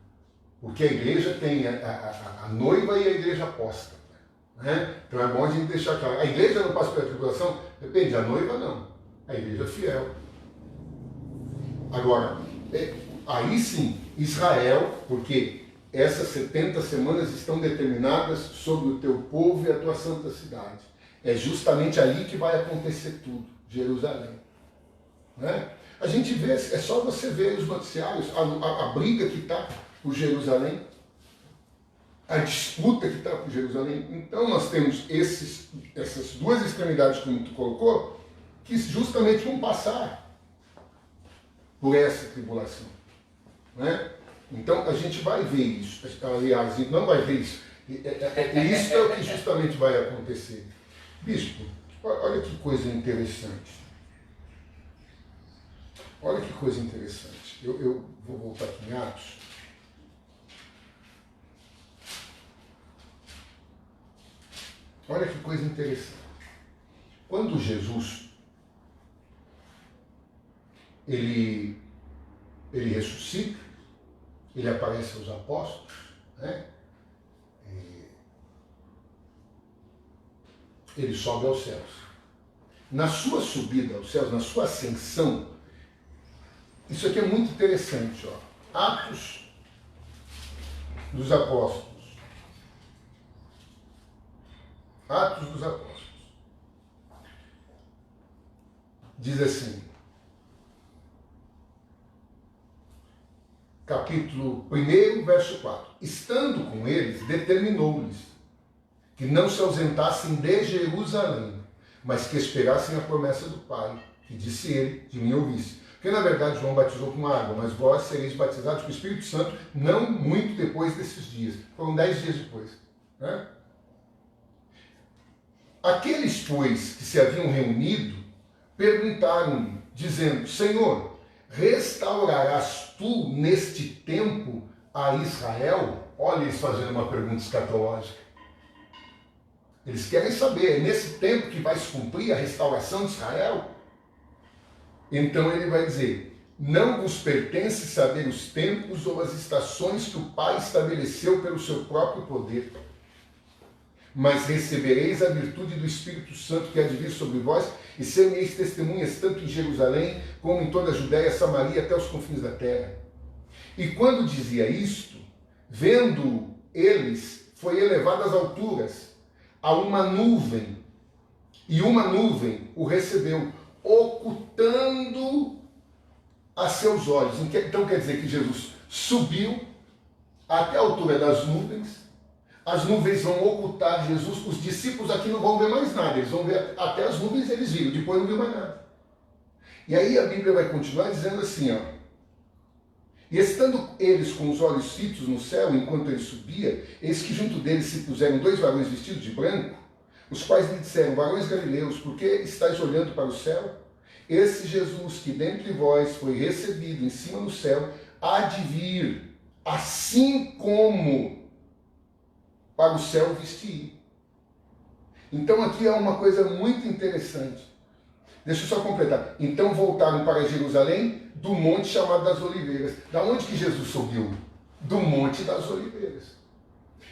Porque a igreja tem a noiva e a igreja aposta. Né? Então é bom a gente deixar claro. A igreja não passa pela tribulação? Depende, a noiva não. A igreja é fiel. Agora, aí sim, Israel, porque essas 70 semanas estão determinadas sobre o teu povo e a tua santa cidade. É justamente ali que vai acontecer tudo, Jerusalém. Né? A gente vê, é só você ver os noticiários, a briga que está por Jerusalém, a disputa que está por Jerusalém. Então nós temos essas duas extremidades, como tu colocou, que justamente vão passar por essa tribulação. Né? Então a gente vai ver isso. Aliás, não vai ver isso. Isso é o que justamente vai acontecer. Bispo, olha que coisa interessante. Olha que coisa interessante. Eu vou voltar aqui em Atos. Olha que coisa interessante. Quando Jesus ele ressuscita, ele aparece aos apóstolos, né? Ele sobe aos céus. Na sua subida aos céus, na sua ascensão, isso aqui é muito interessante, ó. Atos dos Apóstolos. Atos dos Apóstolos. Diz assim, capítulo 1, verso 4. Estando com eles, determinou-lhes que não se ausentassem de Jerusalém, mas que esperassem a promessa do Pai, que disse ele, de mim ouvisse. Porque na verdade João batizou com água, mas vós sereis batizados com o Espírito Santo não muito depois desses dias. Foram 10 dias depois. Né? Aqueles, pois, que se haviam reunido, perguntaram-lhe, dizendo, Senhor, restaurarás tu neste tempo a Israel? Olha eles fazendo uma pergunta escatológica. Eles querem saber, é nesse tempo que vai se cumprir a restauração de Israel? Então ele vai dizer, não vos pertence saber os tempos ou as estações que o Pai estabeleceu pelo seu próprio poder, mas recebereis a virtude do Espírito Santo que há de vir sobre vós, e ser-me-eis testemunhas tanto em Jerusalém, como em toda a Judéia, Samaria, até os confins da terra. E quando dizia isto, vendo eles, foi elevado às alturas, a uma nuvem, e uma nuvem o recebeu, ocultando a seus olhos. Então quer dizer que Jesus subiu até a altura das nuvens, as nuvens vão ocultar Jesus, os discípulos aqui não vão ver mais nada, eles vão ver até as nuvens, eles viram, depois não viu mais nada. E aí a Bíblia vai continuar dizendo assim, ó, e estando eles com os olhos fitos no céu, enquanto ele subia, eis que junto deles se puseram 2 varões vestidos de branco, os quais lhe disseram, varões galileus, por que estáis olhando para o céu? Esse Jesus que dentre vós foi recebido em cima no céu, há de vir, assim como para o céu vestir. Então aqui há uma coisa muito interessante. Deixa eu só completar. Então voltaram para Jerusalém do monte chamado das Oliveiras. Da onde que Jesus subiu? Do monte das Oliveiras.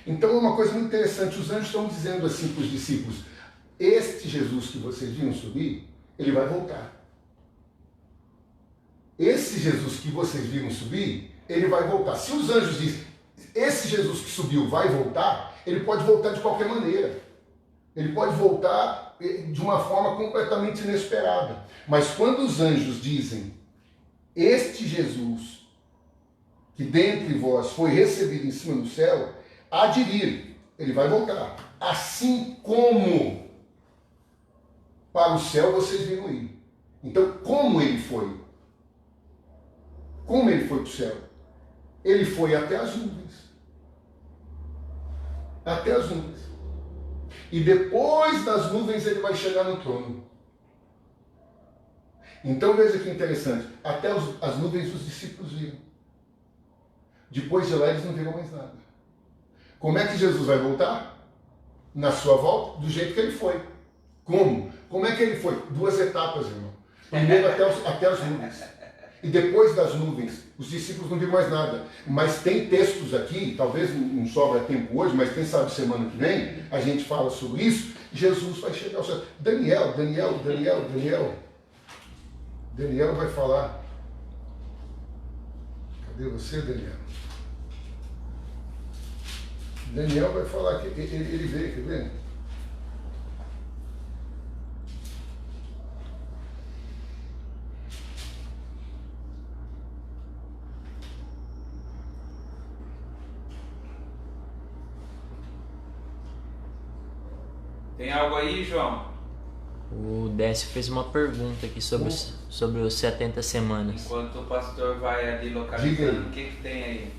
Então é uma coisa muito interessante. Os anjos estão dizendo assim para os discípulos, este Jesus que vocês viram subir, ele vai voltar. Esse Jesus que vocês viram subir, ele vai voltar. Se os anjos dizem, esse Jesus que subiu vai voltar, ele pode voltar de qualquer maneira. Ele pode voltar de uma forma completamente inesperada. Mas quando os anjos dizem, este Jesus, que dentre vós foi recebido em cima do céu, há de vir, ele vai voltar, assim como para o céu vocês viram ir. Então, como ele foi? Como ele foi para o céu? Ele foi até as nuvens. Até as nuvens. E depois das nuvens ele vai chegar no trono. Então veja que interessante. Até as nuvens os discípulos viram. Depois de lá eles não viram mais nada. Como é que Jesus vai voltar? Na sua volta, do jeito que ele foi. Como? Como é que ele foi? 2 etapas, irmão. Primeiro até as nuvens. E depois das nuvens, os discípulos não viram mais nada. Mas tem textos aqui, talvez não sobra tempo hoje, mas quem sabe semana que vem, a gente fala sobre isso. Jesus vai chegar ao céu. Daniel vai falar. Cadê você, Daniel? Daniel vai falar que ele veio, quer ver? Tem algo aí, João? O Décio fez uma pergunta aqui sobre os 70 semanas. Enquanto o pastor vai ali localizando, o que tem aí?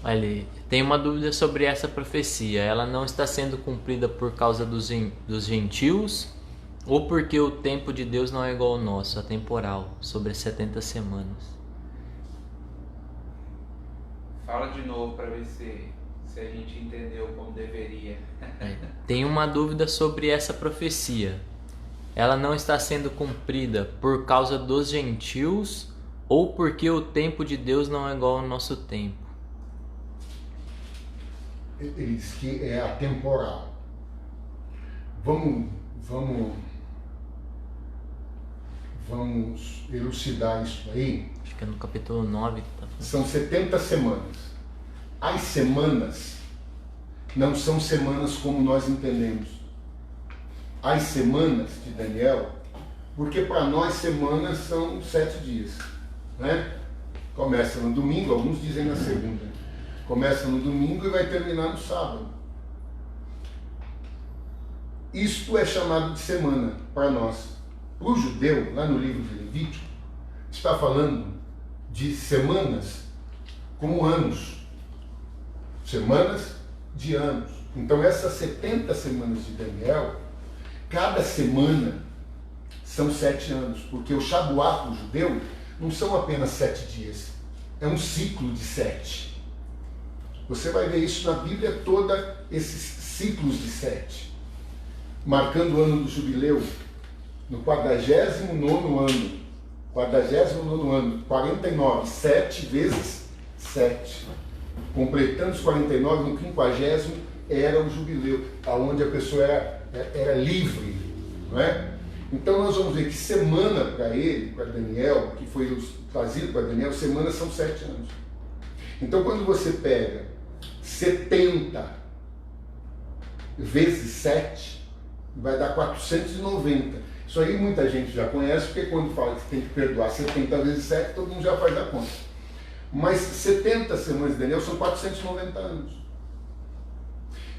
Ali, tem uma dúvida sobre essa profecia. Ela não está sendo cumprida por causa dos gentios ou porque o tempo de Deus não é igual ao nosso, atemporal, sobre as 70 semanas? Fala de novo para ver se a gente entendeu como deveria. Tem uma dúvida sobre essa profecia. Ela não está sendo cumprida por causa dos gentios ou porque o tempo de Deus não é igual ao nosso tempo? Ele diz que é atemporal. Vamos elucidar isso aí. Acho que é no capítulo 9 que tá falando. São 70 semanas. As semanas não são semanas como nós entendemos. As semanas de Daniel, porque para nós semanas são 7 dias, né? Começa no domingo, alguns dizem na segunda. Começa no domingo e vai terminar no sábado. Isto é chamado de semana para nós. Para o judeu, lá no livro de Levítico, está falando de semanas como anos. Semanas de anos. Então essas 70 semanas de Daniel, cada semana são 7 anos, porque o Shabuá para o judeu não são apenas 7 dias, é um ciclo de 7. Você vai ver isso na Bíblia toda, esses ciclos de 7, marcando o ano do jubileu, no 49º ano, 49, 7 vezes 7. Completando os 49, no 50º era o jubileu, onde a pessoa era livre, não é? Então nós vamos ver que semana para ele, para Daniel, que foi trazido para Daniel, semanas são 7 anos. Então quando você pega 70 vezes 7, vai dar 490. Isso aí muita gente já conhece, porque quando fala que tem que perdoar 70 vezes 7, todo mundo já faz a conta. Mas 70 semanas de Daniel são 490 anos.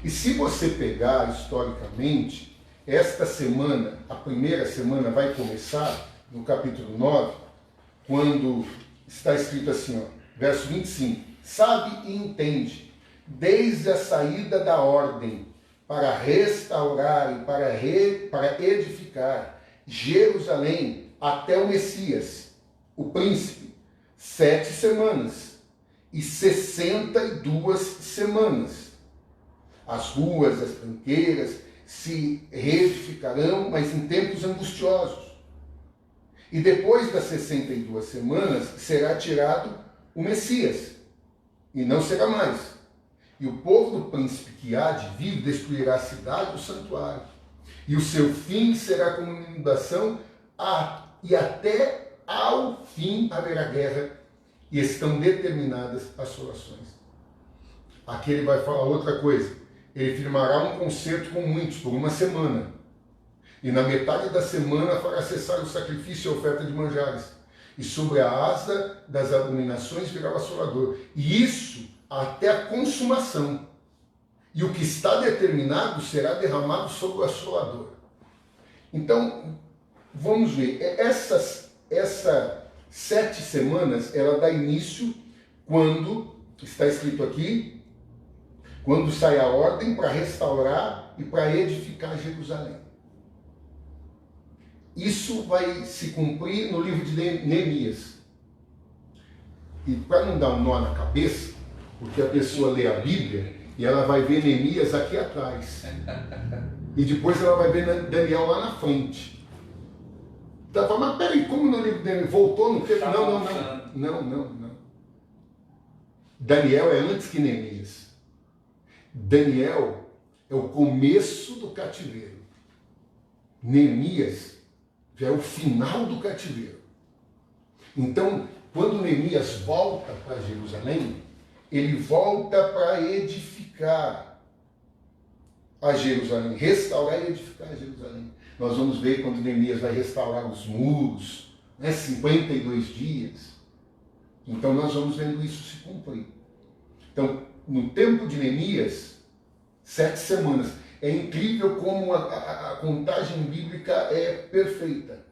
E se você pegar historicamente, esta semana, a primeira semana vai começar no capítulo 9, quando está escrito assim, ó, verso 25: sabe e entende, desde a saída da ordem, para restaurar e para edificar Jerusalém até o Messias, o príncipe, 7 semanas e 62 semanas. As ruas, as tranqueiras se reedificarão, mas em tempos angustiosos. E depois das 62 semanas será tirado o Messias, e não será mais. E o povo do príncipe que há de vir destruirá a cidade e o santuário. E o seu fim será como inundação, e até ao fim haverá guerra, e estão determinadas as soluções. Aqui ele vai falar outra coisa. Ele firmará um concerto com muitos por uma semana. E na metade da semana fará cessar o sacrifício e a oferta de manjares. e sobre a asa das abominações virá o assolador. E isso até a consumação. E o que está determinado será derramado sobre o assolador. Então, vamos ver. Essa 7 semanas, ela dá início quando, está escrito aqui, quando sai a ordem para restaurar e para edificar Jerusalém. Isso vai se cumprir no livro de Neemias. E para não dar um nó na cabeça, porque a pessoa lê a Bíblia e ela vai ver Neemias aqui atrás. E depois ela vai ver Daniel lá na frente. Então, mas peraí, como no livro dele voltou no tempo? Não. Daniel é antes que Neemias. Daniel é o começo do cativeiro. Neemias já é o final do cativeiro. Então, quando Neemias volta para Jerusalém, ele volta para edificar a Jerusalém, restaurar e edificar a Jerusalém. Nós vamos ver quando Neemias vai restaurar os muros, 52 dias. Então nós vamos vendo isso se cumprir. Então, no tempo de Neemias, 7 semanas. É incrível como a contagem bíblica é perfeita.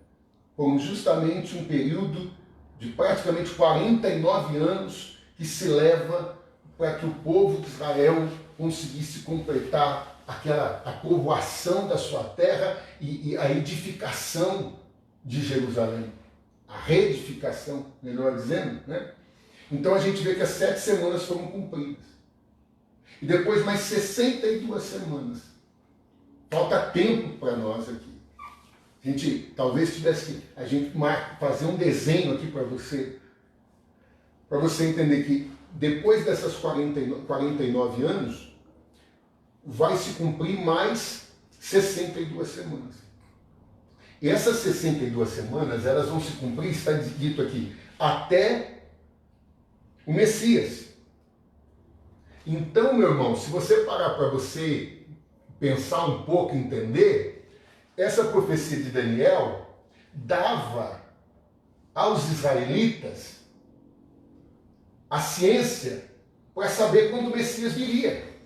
Como justamente um período de praticamente 49 anos que se leva para que o povo de Israel conseguisse completar a povoação da sua terra e a edificação de Jerusalém. A reedificação, melhor dizendo, né? Então a gente vê que as 7 semanas foram cumpridas. E depois mais 62 semanas. Falta tempo para nós aqui. A gente talvez tivesse que fazer um desenho aqui para você entender que depois dessas 49 anos, vai se cumprir mais 62 semanas. E essas 62 semanas, elas vão se cumprir, está dito aqui, até o Messias. Então, meu irmão, se você parar para você pensar um pouco, entender, essa profecia de Daniel dava aos israelitas a ciência para saber quando o Messias viria.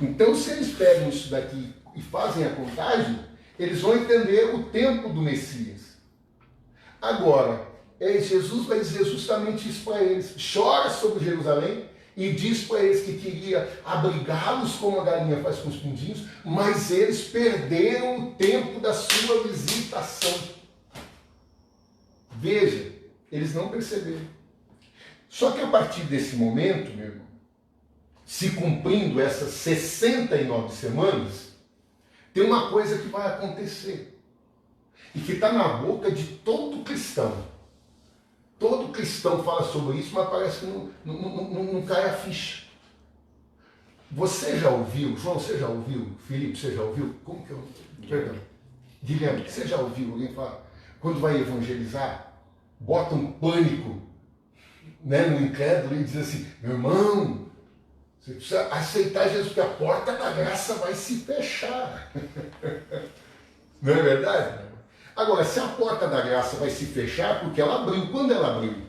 Então, se eles pegam isso daqui e fazem a contagem, eles vão entender o tempo do Messias. Agora, Jesus vai dizer justamente isso para eles. Chora sobre Jerusalém e diz para eles que queria abrigá-los como a galinha faz com os pindinhos, mas eles perderam o tempo da sua visitação. Veja, eles não perceberam. Só que a partir desse momento, meu irmão, se cumprindo essas 69 semanas, tem uma coisa que vai acontecer. E que está na boca de todo cristão. Todo cristão fala sobre isso, mas parece que não cai a ficha. Você já ouviu, João, você já ouviu? Felipe, você já ouviu? Como que eu... Perdão. Guilherme, você já ouviu alguém falar? Quando vai evangelizar, bota um pânico, né, no incrédulo e diz assim, meu irmão, você precisa aceitar Jesus, porque a porta da graça vai se fechar. Não é verdade? Agora, se a porta da graça vai se fechar, porque ela abriu. Quando ela abriu?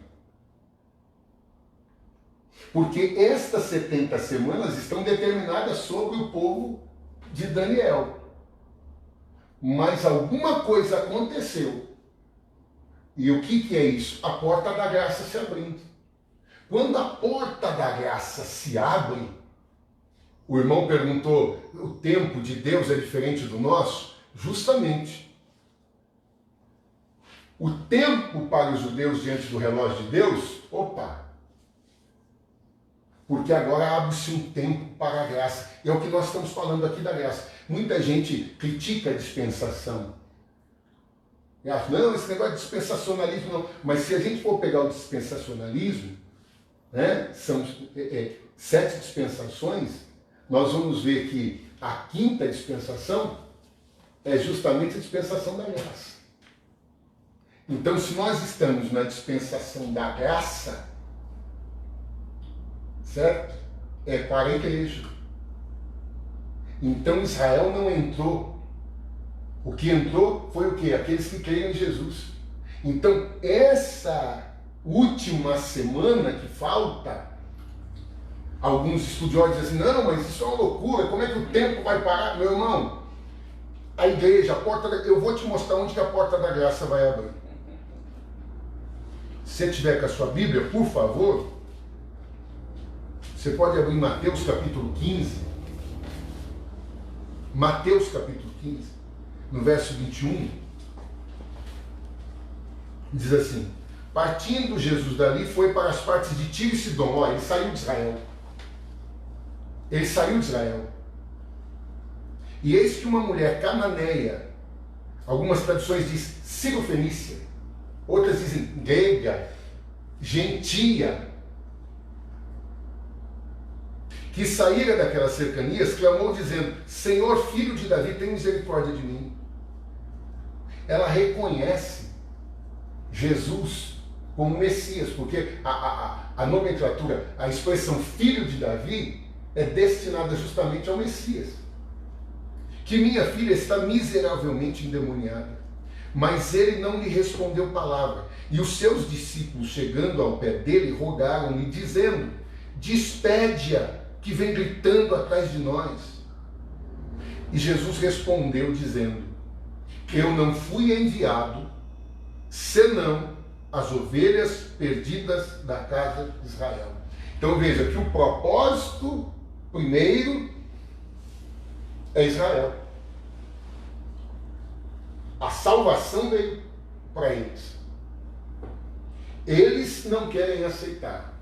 Porque estas 70 semanas estão determinadas sobre o povo de Daniel. Mas alguma coisa aconteceu. E o que é isso? A porta da graça se abrindo. Quando a porta da graça se abre, o irmão perguntou, o tempo de Deus é diferente do nosso? Justamente. O tempo para os judeus diante do relógio de Deus, porque agora abre-se um tempo para a graça. É o que nós estamos falando aqui da graça. Muita gente critica a dispensação. E acha, não, esse negócio de dispensacionalismo não. Mas se a gente for pegar o dispensacionalismo, né, são 7 dispensações, nós vamos ver que a 5ª dispensação é justamente a dispensação da graça. Então, se nós estamos na dispensação da graça, certo? É para a igreja. Então, Israel não entrou. O que entrou foi o quê? Aqueles que creem em Jesus. Então, essa última semana que falta, alguns estudiosos dizem assim, não, mas isso é uma loucura, como é que o tempo vai parar? Meu irmão, a igreja, eu vou te mostrar onde que a porta da graça vai abrir. Se você tiver com a sua Bíblia, por favor, você pode abrir Mateus capítulo 15. Mateus capítulo 15, no verso 21, diz assim: partindo Jesus dali, foi para as partes de Tiro e Sidom. Olha, ele saiu de Israel. Ele saiu de Israel. E eis que uma mulher cananeia, algumas traduções dizem Cirofenícia, outras dizem grega, gentia, que saíra daquelas cercanias, clamou dizendo: Senhor, filho de Davi, tem misericórdia de mim. Ela reconhece Jesus como Messias, porque a nomenclatura, a expressão filho de Davi é destinada justamente ao Messias. Que minha filha está miseravelmente endemoniada. Mas ele não lhe respondeu palavra. E os seus discípulos, chegando ao pé dele, rogaram-lhe, dizendo: despede-a, que vem gritando atrás de nós. E Jesus respondeu, dizendo: eu não fui enviado, senão as ovelhas perdidas da casa de Israel. Então veja que o propósito primeiro é Israel. A salvação veio para eles. Eles não querem aceitar.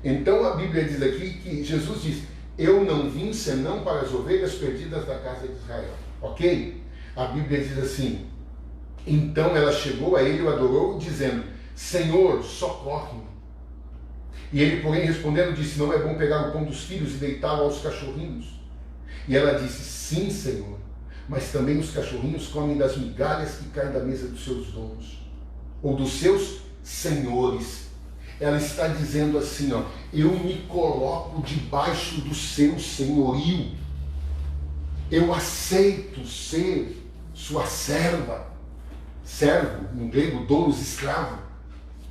Então a Bíblia diz aqui que Jesus diz: eu não vim senão para as ovelhas perdidas da casa de Israel. Ok? A Bíblia diz assim: então ela chegou a ele e o adorou, dizendo: Senhor, socorre-me. E ele, porém, respondendo, disse: não é bom pegar o pão dos filhos e deitá-lo aos cachorrinhos. E ela disse: sim, Senhor, mas também os cachorrinhos comem das migalhas que caem da mesa dos seus donos, ou dos seus senhores. Ela está dizendo assim, ó: eu me coloco debaixo do seu senhorio. Eu aceito ser sua serva. Servo, em grego, doulos, escravo.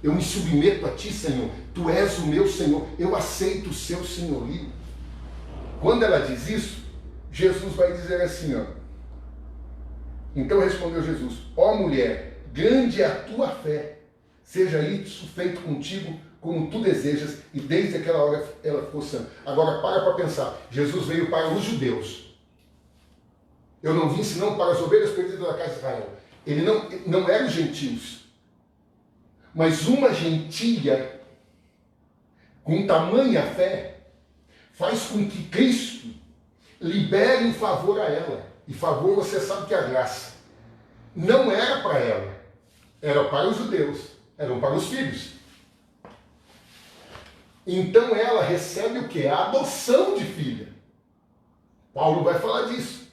Eu me submeto a ti, Senhor. Tu és o meu Senhor. Eu aceito o seu senhorio. Quando ela diz isso, Jesus vai dizer assim, ó: então respondeu Jesus: ó mulher, grande é a tua fé. Seja isso feito contigo como tu desejas. E desde aquela hora ela ficou sã. Agora para pensar. Jesus veio para os judeus. Eu não vim senão para as ovelhas perdidas da casa de Israel. Ele não era os gentios. Mas uma gentia com tamanha fé faz com que Cristo libere um favor a ela. E favor, você sabe que é a graça. Não era para ela. Era para os judeus. Eram para os filhos. Então ela recebe o quê? A adoção de filha. Paulo vai falar disso.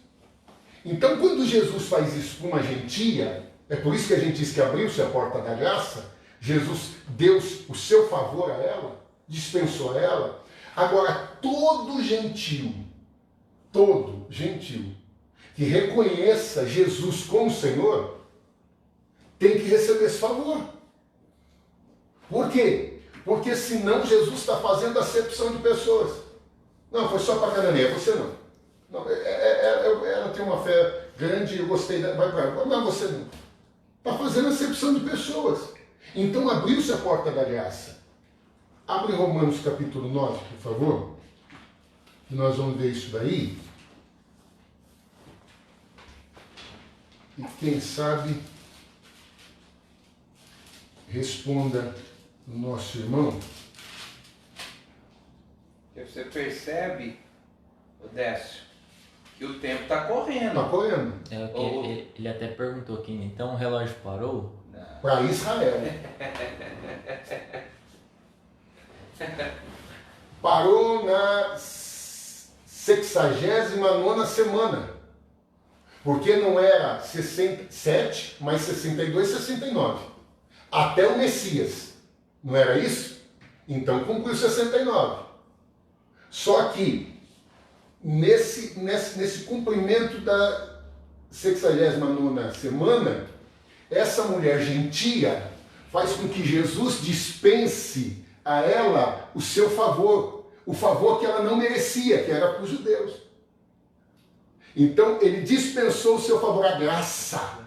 Então, quando Jesus faz isso com uma gentia, é por isso que a gente diz que abriu-se a porta da graça. Jesus deu o seu favor a ela, dispensou a ela. Agora, todo gentil que reconheça Jesus como Senhor, tem que receber esse favor. Por quê? Porque senão Jesus está fazendo acepção de pessoas. Não, foi só para cananeia, você não. Não, ela tem uma fé grande, eu gostei dela, vai para ela. Não, você não. Está fazendo acepção de pessoas. Então abriu-se a porta da graça. Abre Romanos capítulo 9, por favor. Que nós vamos ver isso daí. E quem sabe responda o nosso irmão. Você percebe, Décio, que o tempo está correndo. Está correndo. Ele até perguntou aqui, então o relógio parou? Para Israel. Parou na 69ª semana. Porque não era 67, mas 62, 69. Até o Messias. Não era isso? Então cumpriu 69. Só que nesse cumprimento da 69ª semana, essa mulher gentia faz com que Jesus dispense a ela o seu favor, o favor que ela não merecia, que era para os judeus. Então ele dispensou o seu favor, a graça.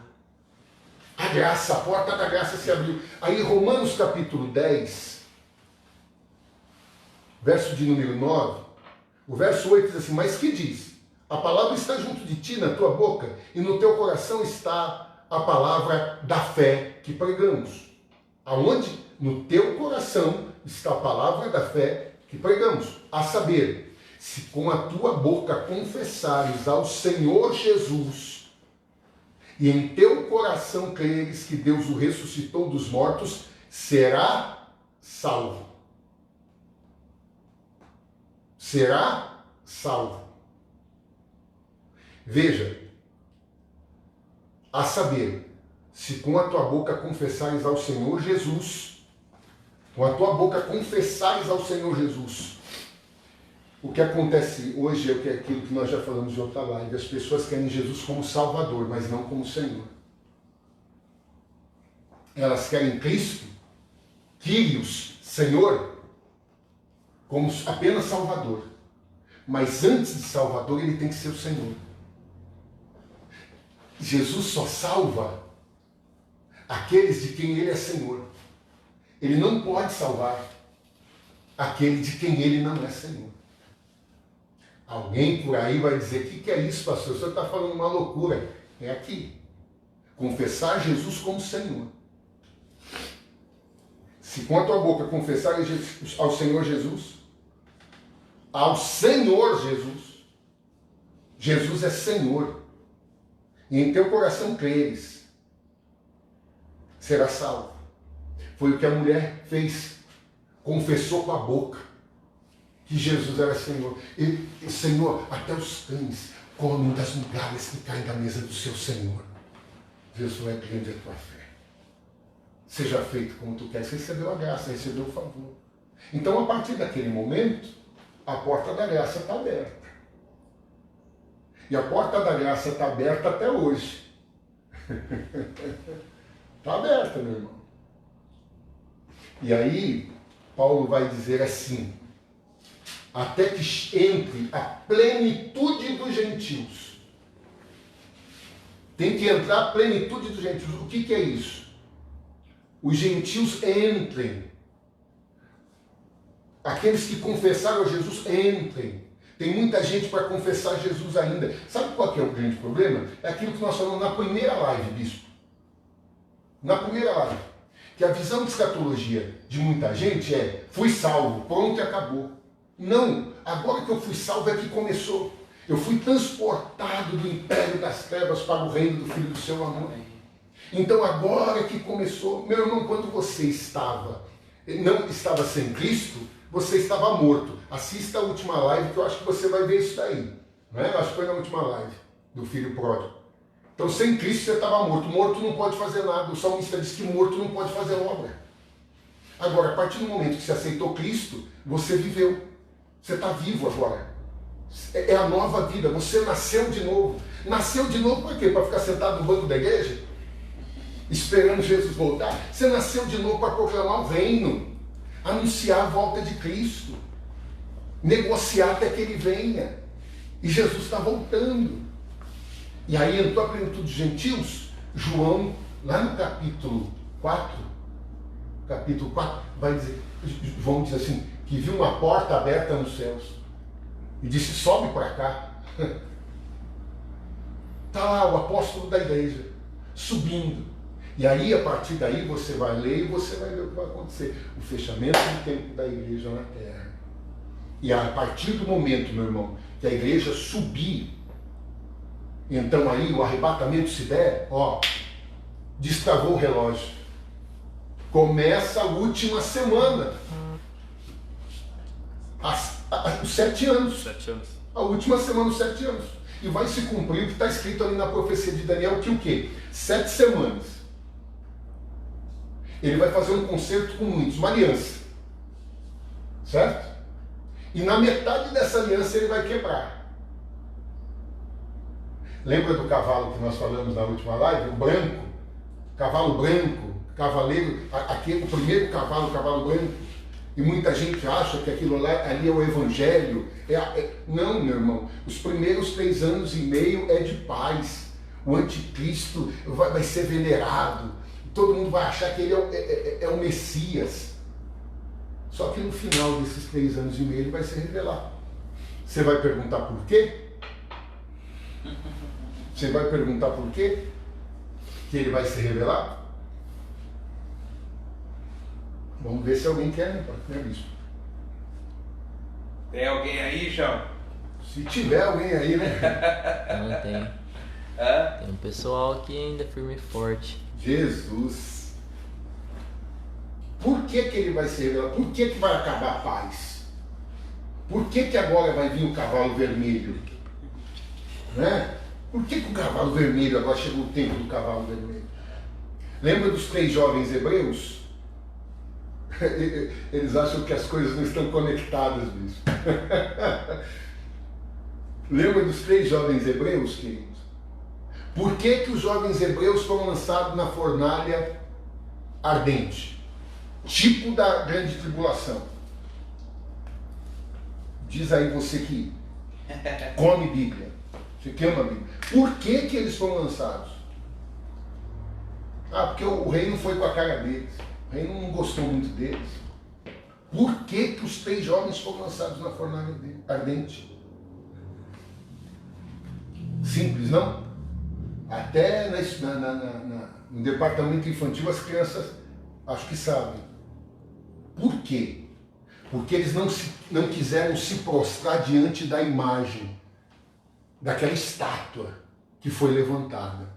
A graça, a porta da graça se abriu. Aí Romanos capítulo 10, verso de número 9, o verso 8 diz assim, mas que diz? A palavra está junto de ti, na tua boca, e no teu coração está a palavra da fé que pregamos. Aonde? No teu coração está a palavra da fé que pregamos. A saber, se com a tua boca confessares ao Senhor Jesus, e em teu coração creres que Deus o ressuscitou dos mortos, será salvo. Será salvo. Veja, a saber, se com a tua boca confessares ao Senhor Jesus, com a tua boca confessares ao Senhor Jesus, o que acontece hoje é aquilo que nós já falamos em outra live, as pessoas querem Jesus como Salvador, mas não como Senhor. Elas querem Cristo, Kyrios, Senhor, como apenas Salvador. Mas antes de Salvador, ele tem que ser o Senhor. Jesus só salva aqueles de quem ele é Senhor. Ele não pode salvar aquele de quem ele não é Senhor. Alguém por aí vai dizer, o que é isso, pastor? O senhor está falando uma loucura. É aqui. Confessar Jesus como Senhor. Se com a tua boca confessares ao Senhor Jesus, Jesus é Senhor, e em teu coração creres, será salvo. Foi o que a mulher fez, confessou com a boca que Jesus era Senhor. E Senhor, até os cães comem das migalhas que caem da mesa do seu Senhor. Jesus, é grande a tua fé. Seja feito como tu queres. Recebeu a graça, recebeu o favor. Então, a partir daquele momento, a porta da graça está aberta. E a porta da graça está aberta até hoje. Está aberta, meu irmão. E aí, Paulo vai dizer assim, até que entre a plenitude dos gentios. Tem que entrar a plenitude dos gentios. O que é isso? Os gentios entrem. Aqueles que confessaram a Jesus, entrem. Tem muita gente para confessar Jesus ainda. Sabe qual que é o grande problema? É aquilo que nós falamos na primeira live, bispo. Na primeira live. Que a visão de escatologia de muita gente é, fui salvo, pronto e acabou. Não, agora que eu fui salvo é que começou. Eu fui transportado do império das trevas para o reino do Filho do seu amor. Então agora que começou. Meu irmão, quando você não estava sem Cristo, você estava morto. Assista a última live que eu acho que você vai ver isso daí. Não é? Eu acho que foi na última live do filho pródigo. Então sem Cristo você estava morto. Morto não pode fazer nada. O salmista diz que morto não pode fazer obra. Agora, a partir do momento que você aceitou Cristo, você viveu. Você está vivo agora. É a nova vida. Você nasceu de novo. Nasceu de novo por quê? Para ficar sentado no banco da igreja? Esperando Jesus voltar? Você nasceu de novo para proclamar o reino. Anunciar a volta de Cristo. Negociar até que ele venha. E Jesus está voltando. E aí entrou a plenitude dos gentios. João, lá no capítulo 4, vai dizer, João diz assim, que viu uma porta aberta nos céus. E disse, sobe para cá. Está lá o apóstolo da igreja, subindo. E aí, a partir daí, você vai ler e você vai ver o que vai acontecer. O fechamento do tempo da igreja na terra. E a partir do momento, meu irmão, que a igreja subir, então aí o arrebatamento se der, destravou o relógio. Começa a última semana. Os 7 anos. 7 anos. A última semana, os 7 anos. E vai se cumprir o que está escrito ali na profecia de Daniel, que o quê? 7 semanas. Ele vai fazer um concerto com muitos, uma aliança. Certo? E na metade dessa aliança ele vai quebrar. Lembra do cavalo que nós falamos na última live? O branco. cavalo branco, cavaleiro, aquele, o primeiro cavalo, o cavalo branco, e muita gente acha que aquilo lá, ali é o evangelho. Não, meu irmão, os primeiros 3 anos e meio é de paz. O anticristo vai ser venerado, todo mundo vai achar que ele é o Messias. Só que no final desses 3 anos e meio ele vai se revelar. Você vai perguntar por quê? Você vai perguntar por quê que ele vai se revelar? Vamos ver se alguém quer, né, bispo? Tem alguém aí, João? Se tiver alguém aí, né? Não tem. Tem um pessoal aqui ainda firme e forte. Jesus. Por que ele vai se revelar? Por que vai acabar a paz? Por que agora vai vir o cavalo vermelho? Né? Por que o cavalo vermelho, agora chegou o tempo do cavalo vermelho? Lembra dos 3 jovens hebreus? Eles acham que as coisas não estão conectadas, bicho. Lembra dos 3 jovens hebreus, queridos? Por que os jovens hebreus foram lançados na fornalha ardente? Tipo da grande tribulação. Diz aí você que come Bíblia, você que ama a Bíblia. Por que eles foram lançados? Porque o rei não foi com a cara deles. O rei não gostou muito deles. Por que os 3 jovens foram lançados na fornalha ardente? Simples, não? Até no departamento infantil as crianças acho que sabem. Por quê? Porque eles não quiseram se prostrar diante da imagem, daquela estátua que foi levantada.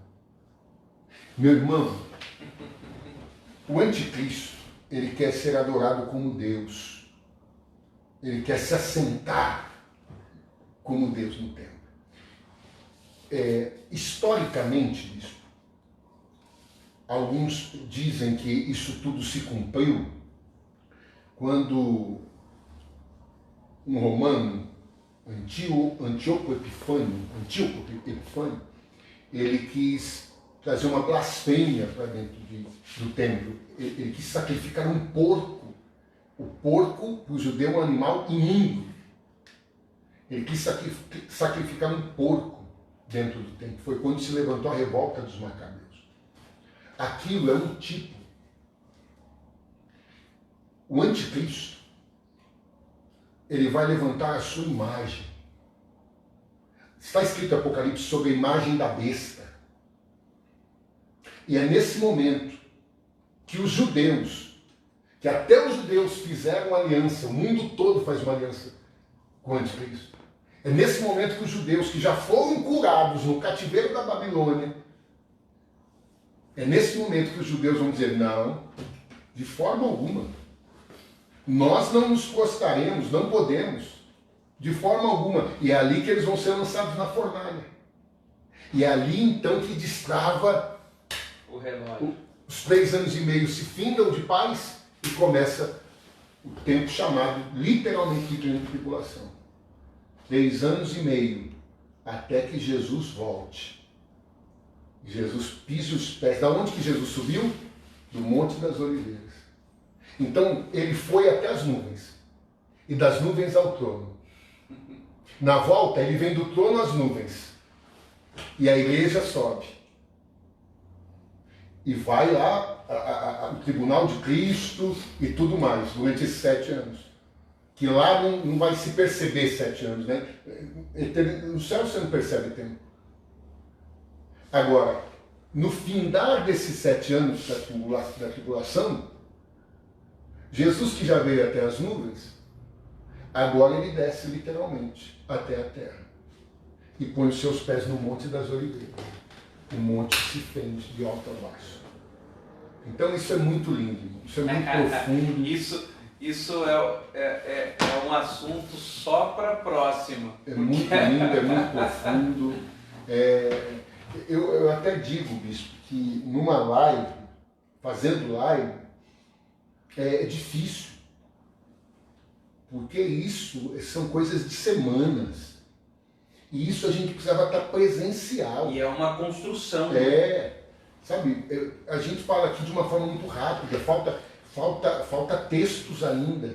Meu irmão, o anticristo, ele quer ser adorado como Deus. Ele quer se assentar como Deus no templo. Historicamente, alguns dizem que isso tudo se cumpriu quando um romano, Antíoco Epifânio, ele quis trazer uma blasfêmia para dentro do templo. Ele quis sacrificar um porco. O porco, para o judeu, é um animal imundo. Ele quis sacrificar um porco dentro do templo. Foi quando se levantou a revolta dos macabeus. Aquilo é um tipo. O anticristo, ele vai levantar a sua imagem. Está escrito em Apocalipse sobre a imagem da besta. E é nesse momento que os judeus, que até os judeus fizeram aliança, o mundo todo faz uma aliança com o anticristo. É nesse momento que os judeus que já foram curados no cativeiro da Babilônia, é nesse momento que os judeus vão dizer, não, de forma alguma. Nós não nos prostraremos, não podemos, de forma alguma. E é ali que eles vão ser lançados na fornalha. E é ali então que destrava o relógio. Os 3 anos e meio se findam de paz e começa o tempo chamado literalmente de grande tribulação. 3 anos e meio até que Jesus volte. Jesus pise os pés. Da onde que Jesus subiu? Do Monte das Oliveiras. Então, ele foi até as nuvens. E das nuvens ao trono. Na volta, ele vem do trono às nuvens. E a igreja sobe. E vai lá, o tribunal de Cristo e tudo mais, durante esses 7 anos. Que lá não vai se perceber 7 anos, né? No céu você não percebe tempo. Agora, no findar desses 7 anos da tribulação, Jesus que já veio até as nuvens, agora ele desce literalmente até a terra. E põe os seus pés no Monte das Oliveiras. O monte se fende de alto a baixo. Então isso é muito lindo, isso é muito profundo. Isso é um assunto só para a próxima. É muito lindo, é muito profundo. Eu até digo, bispo, que numa live, fazendo live, é difícil. Porque isso são coisas de semanas. E isso a gente precisava estar presencial. E é uma construção. Sabe, a gente fala aqui de uma forma muito rápida, falta textos ainda.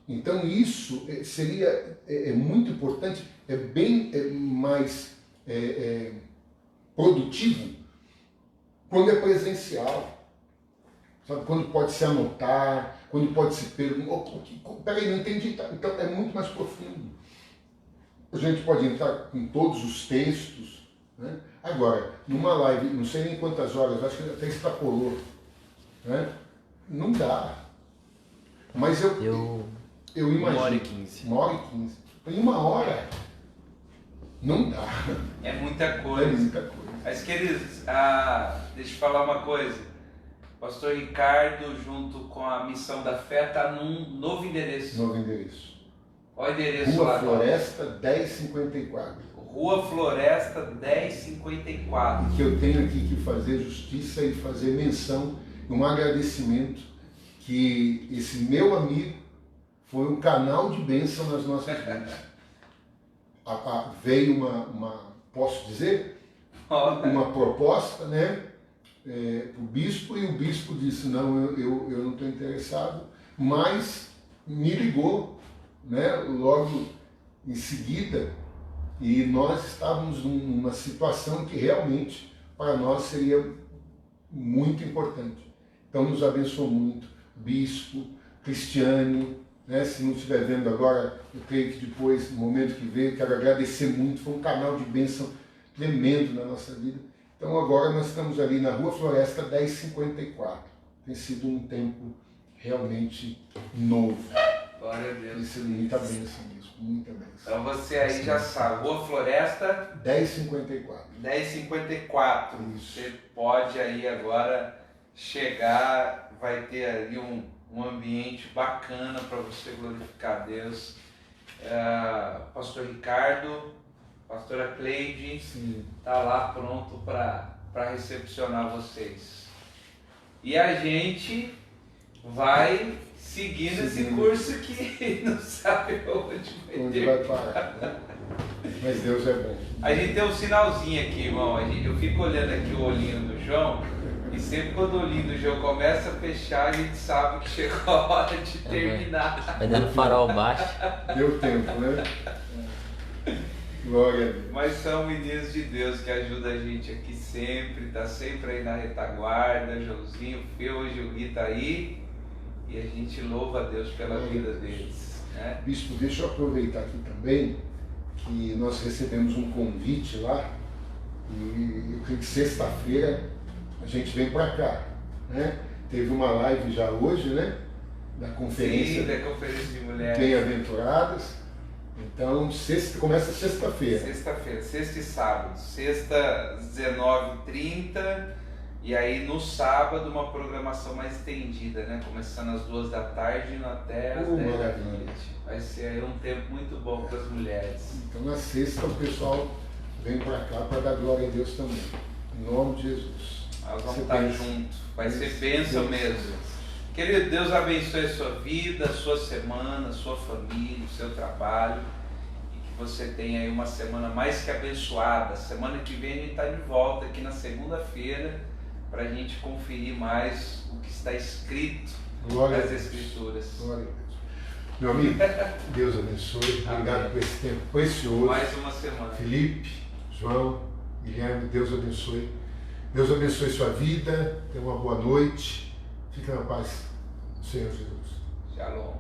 Então isso seria muito importante, bem mais produtivo quando é presencial. Sabe, quando pode se anotar, quando pode se perguntar, peraí, não entendi, então é muito mais profundo. A gente pode entrar com todos os textos, né? Agora, numa live, não sei nem quantas horas, acho que até extrapolou, né? Não dá. Mas eu imagino. 1h15. 1h15. Em 1 hora, não dá. É muita coisa. É muita coisa. Mas, queridos, deixa eu falar uma coisa. O pastor Ricardo, junto com a Missão da Fé, está num novo endereço. Novo endereço. Qual o endereço Rua lá? Floresta 1054. Rua Floresta 1054. Que eu tenho aqui que fazer justiça e fazer menção, um agradecimento que esse meu amigo foi um canal de bênção nas nossas vidas. Veio posso dizer, uma proposta, né, para o bispo, e o bispo disse, não, eu não estou interessado, mas me ligou, né, logo em seguida, e nós estávamos numa situação que realmente para nós seria muito importante. Então nos abençoou muito, bispo, Cristiane, né, se não estiver vendo agora, eu creio que depois, no momento que veio, quero agradecer muito, foi um canal de bênção tremendo na nossa vida. Então agora nós estamos ali na Rua Floresta 1054. Tem sido um tempo realmente novo. Glória a Deus. Tem sido muita bênção mesmo, muita bênção. Então você aí já sabe, Rua Floresta 1054. 1054. Isso. Você pode aí agora chegar, vai ter ali um ambiente bacana para você glorificar a Deus. Pastor Ricardo, pastora Cleide, está lá pronto para recepcionar vocês. E a gente vai seguindo esse curso que não sabe onde vai parar, né? Mas Deus é bom. A gente tem um sinalzinho aqui, irmão. Eu fico olhando aqui o olhinho do João, e sempre quando o olhinho do João começa a fechar, a gente sabe que chegou a hora de terminar. Vai dando farol baixo. Deu tempo, né? Glória a Deus. Mas são meninos de Deus que ajudam a gente aqui sempre, tá sempre aí na retaguarda. Joãozinho, Fê, hoje o Gui tá aí, e a gente louva a Deus pela vida deles, né? Bispo, deixa eu aproveitar aqui também que nós recebemos um convite lá, e eu creio que sexta-feira a gente vem para cá, né? Teve uma live já hoje, né? Da conferência. Sim, da conferência de mulheres. Bem-aventuradas. Então, começa sexta-feira. Sexta-feira, sexta e sábado. Sexta, 19h30. E aí no sábado uma programação mais estendida, né? Começando às 2 da tarde e até às 10 da noite. Vai ser aí um tempo muito bom para as mulheres. Então na sexta o pessoal vem para cá para dar glória a Deus também. Em nome de Jesus. Nós vamos estar juntos. Vai ser bênção mesmo. Querido, Deus abençoe a sua vida, a sua semana, a sua família, o seu trabalho. E que você tenha aí uma semana mais que abençoada. Semana que vem a gente está de volta aqui na segunda-feira, para a gente conferir mais o que está escrito nas Escrituras. Glória a Deus. Meu amigo, Deus abençoe. Obrigado por esse tempo precioso. Mais uma semana. Felipe, João, Guilherme, Deus abençoe. Deus abençoe sua vida. Tenha uma boa noite. Fique na paz do Senhor Jesus. Shalom.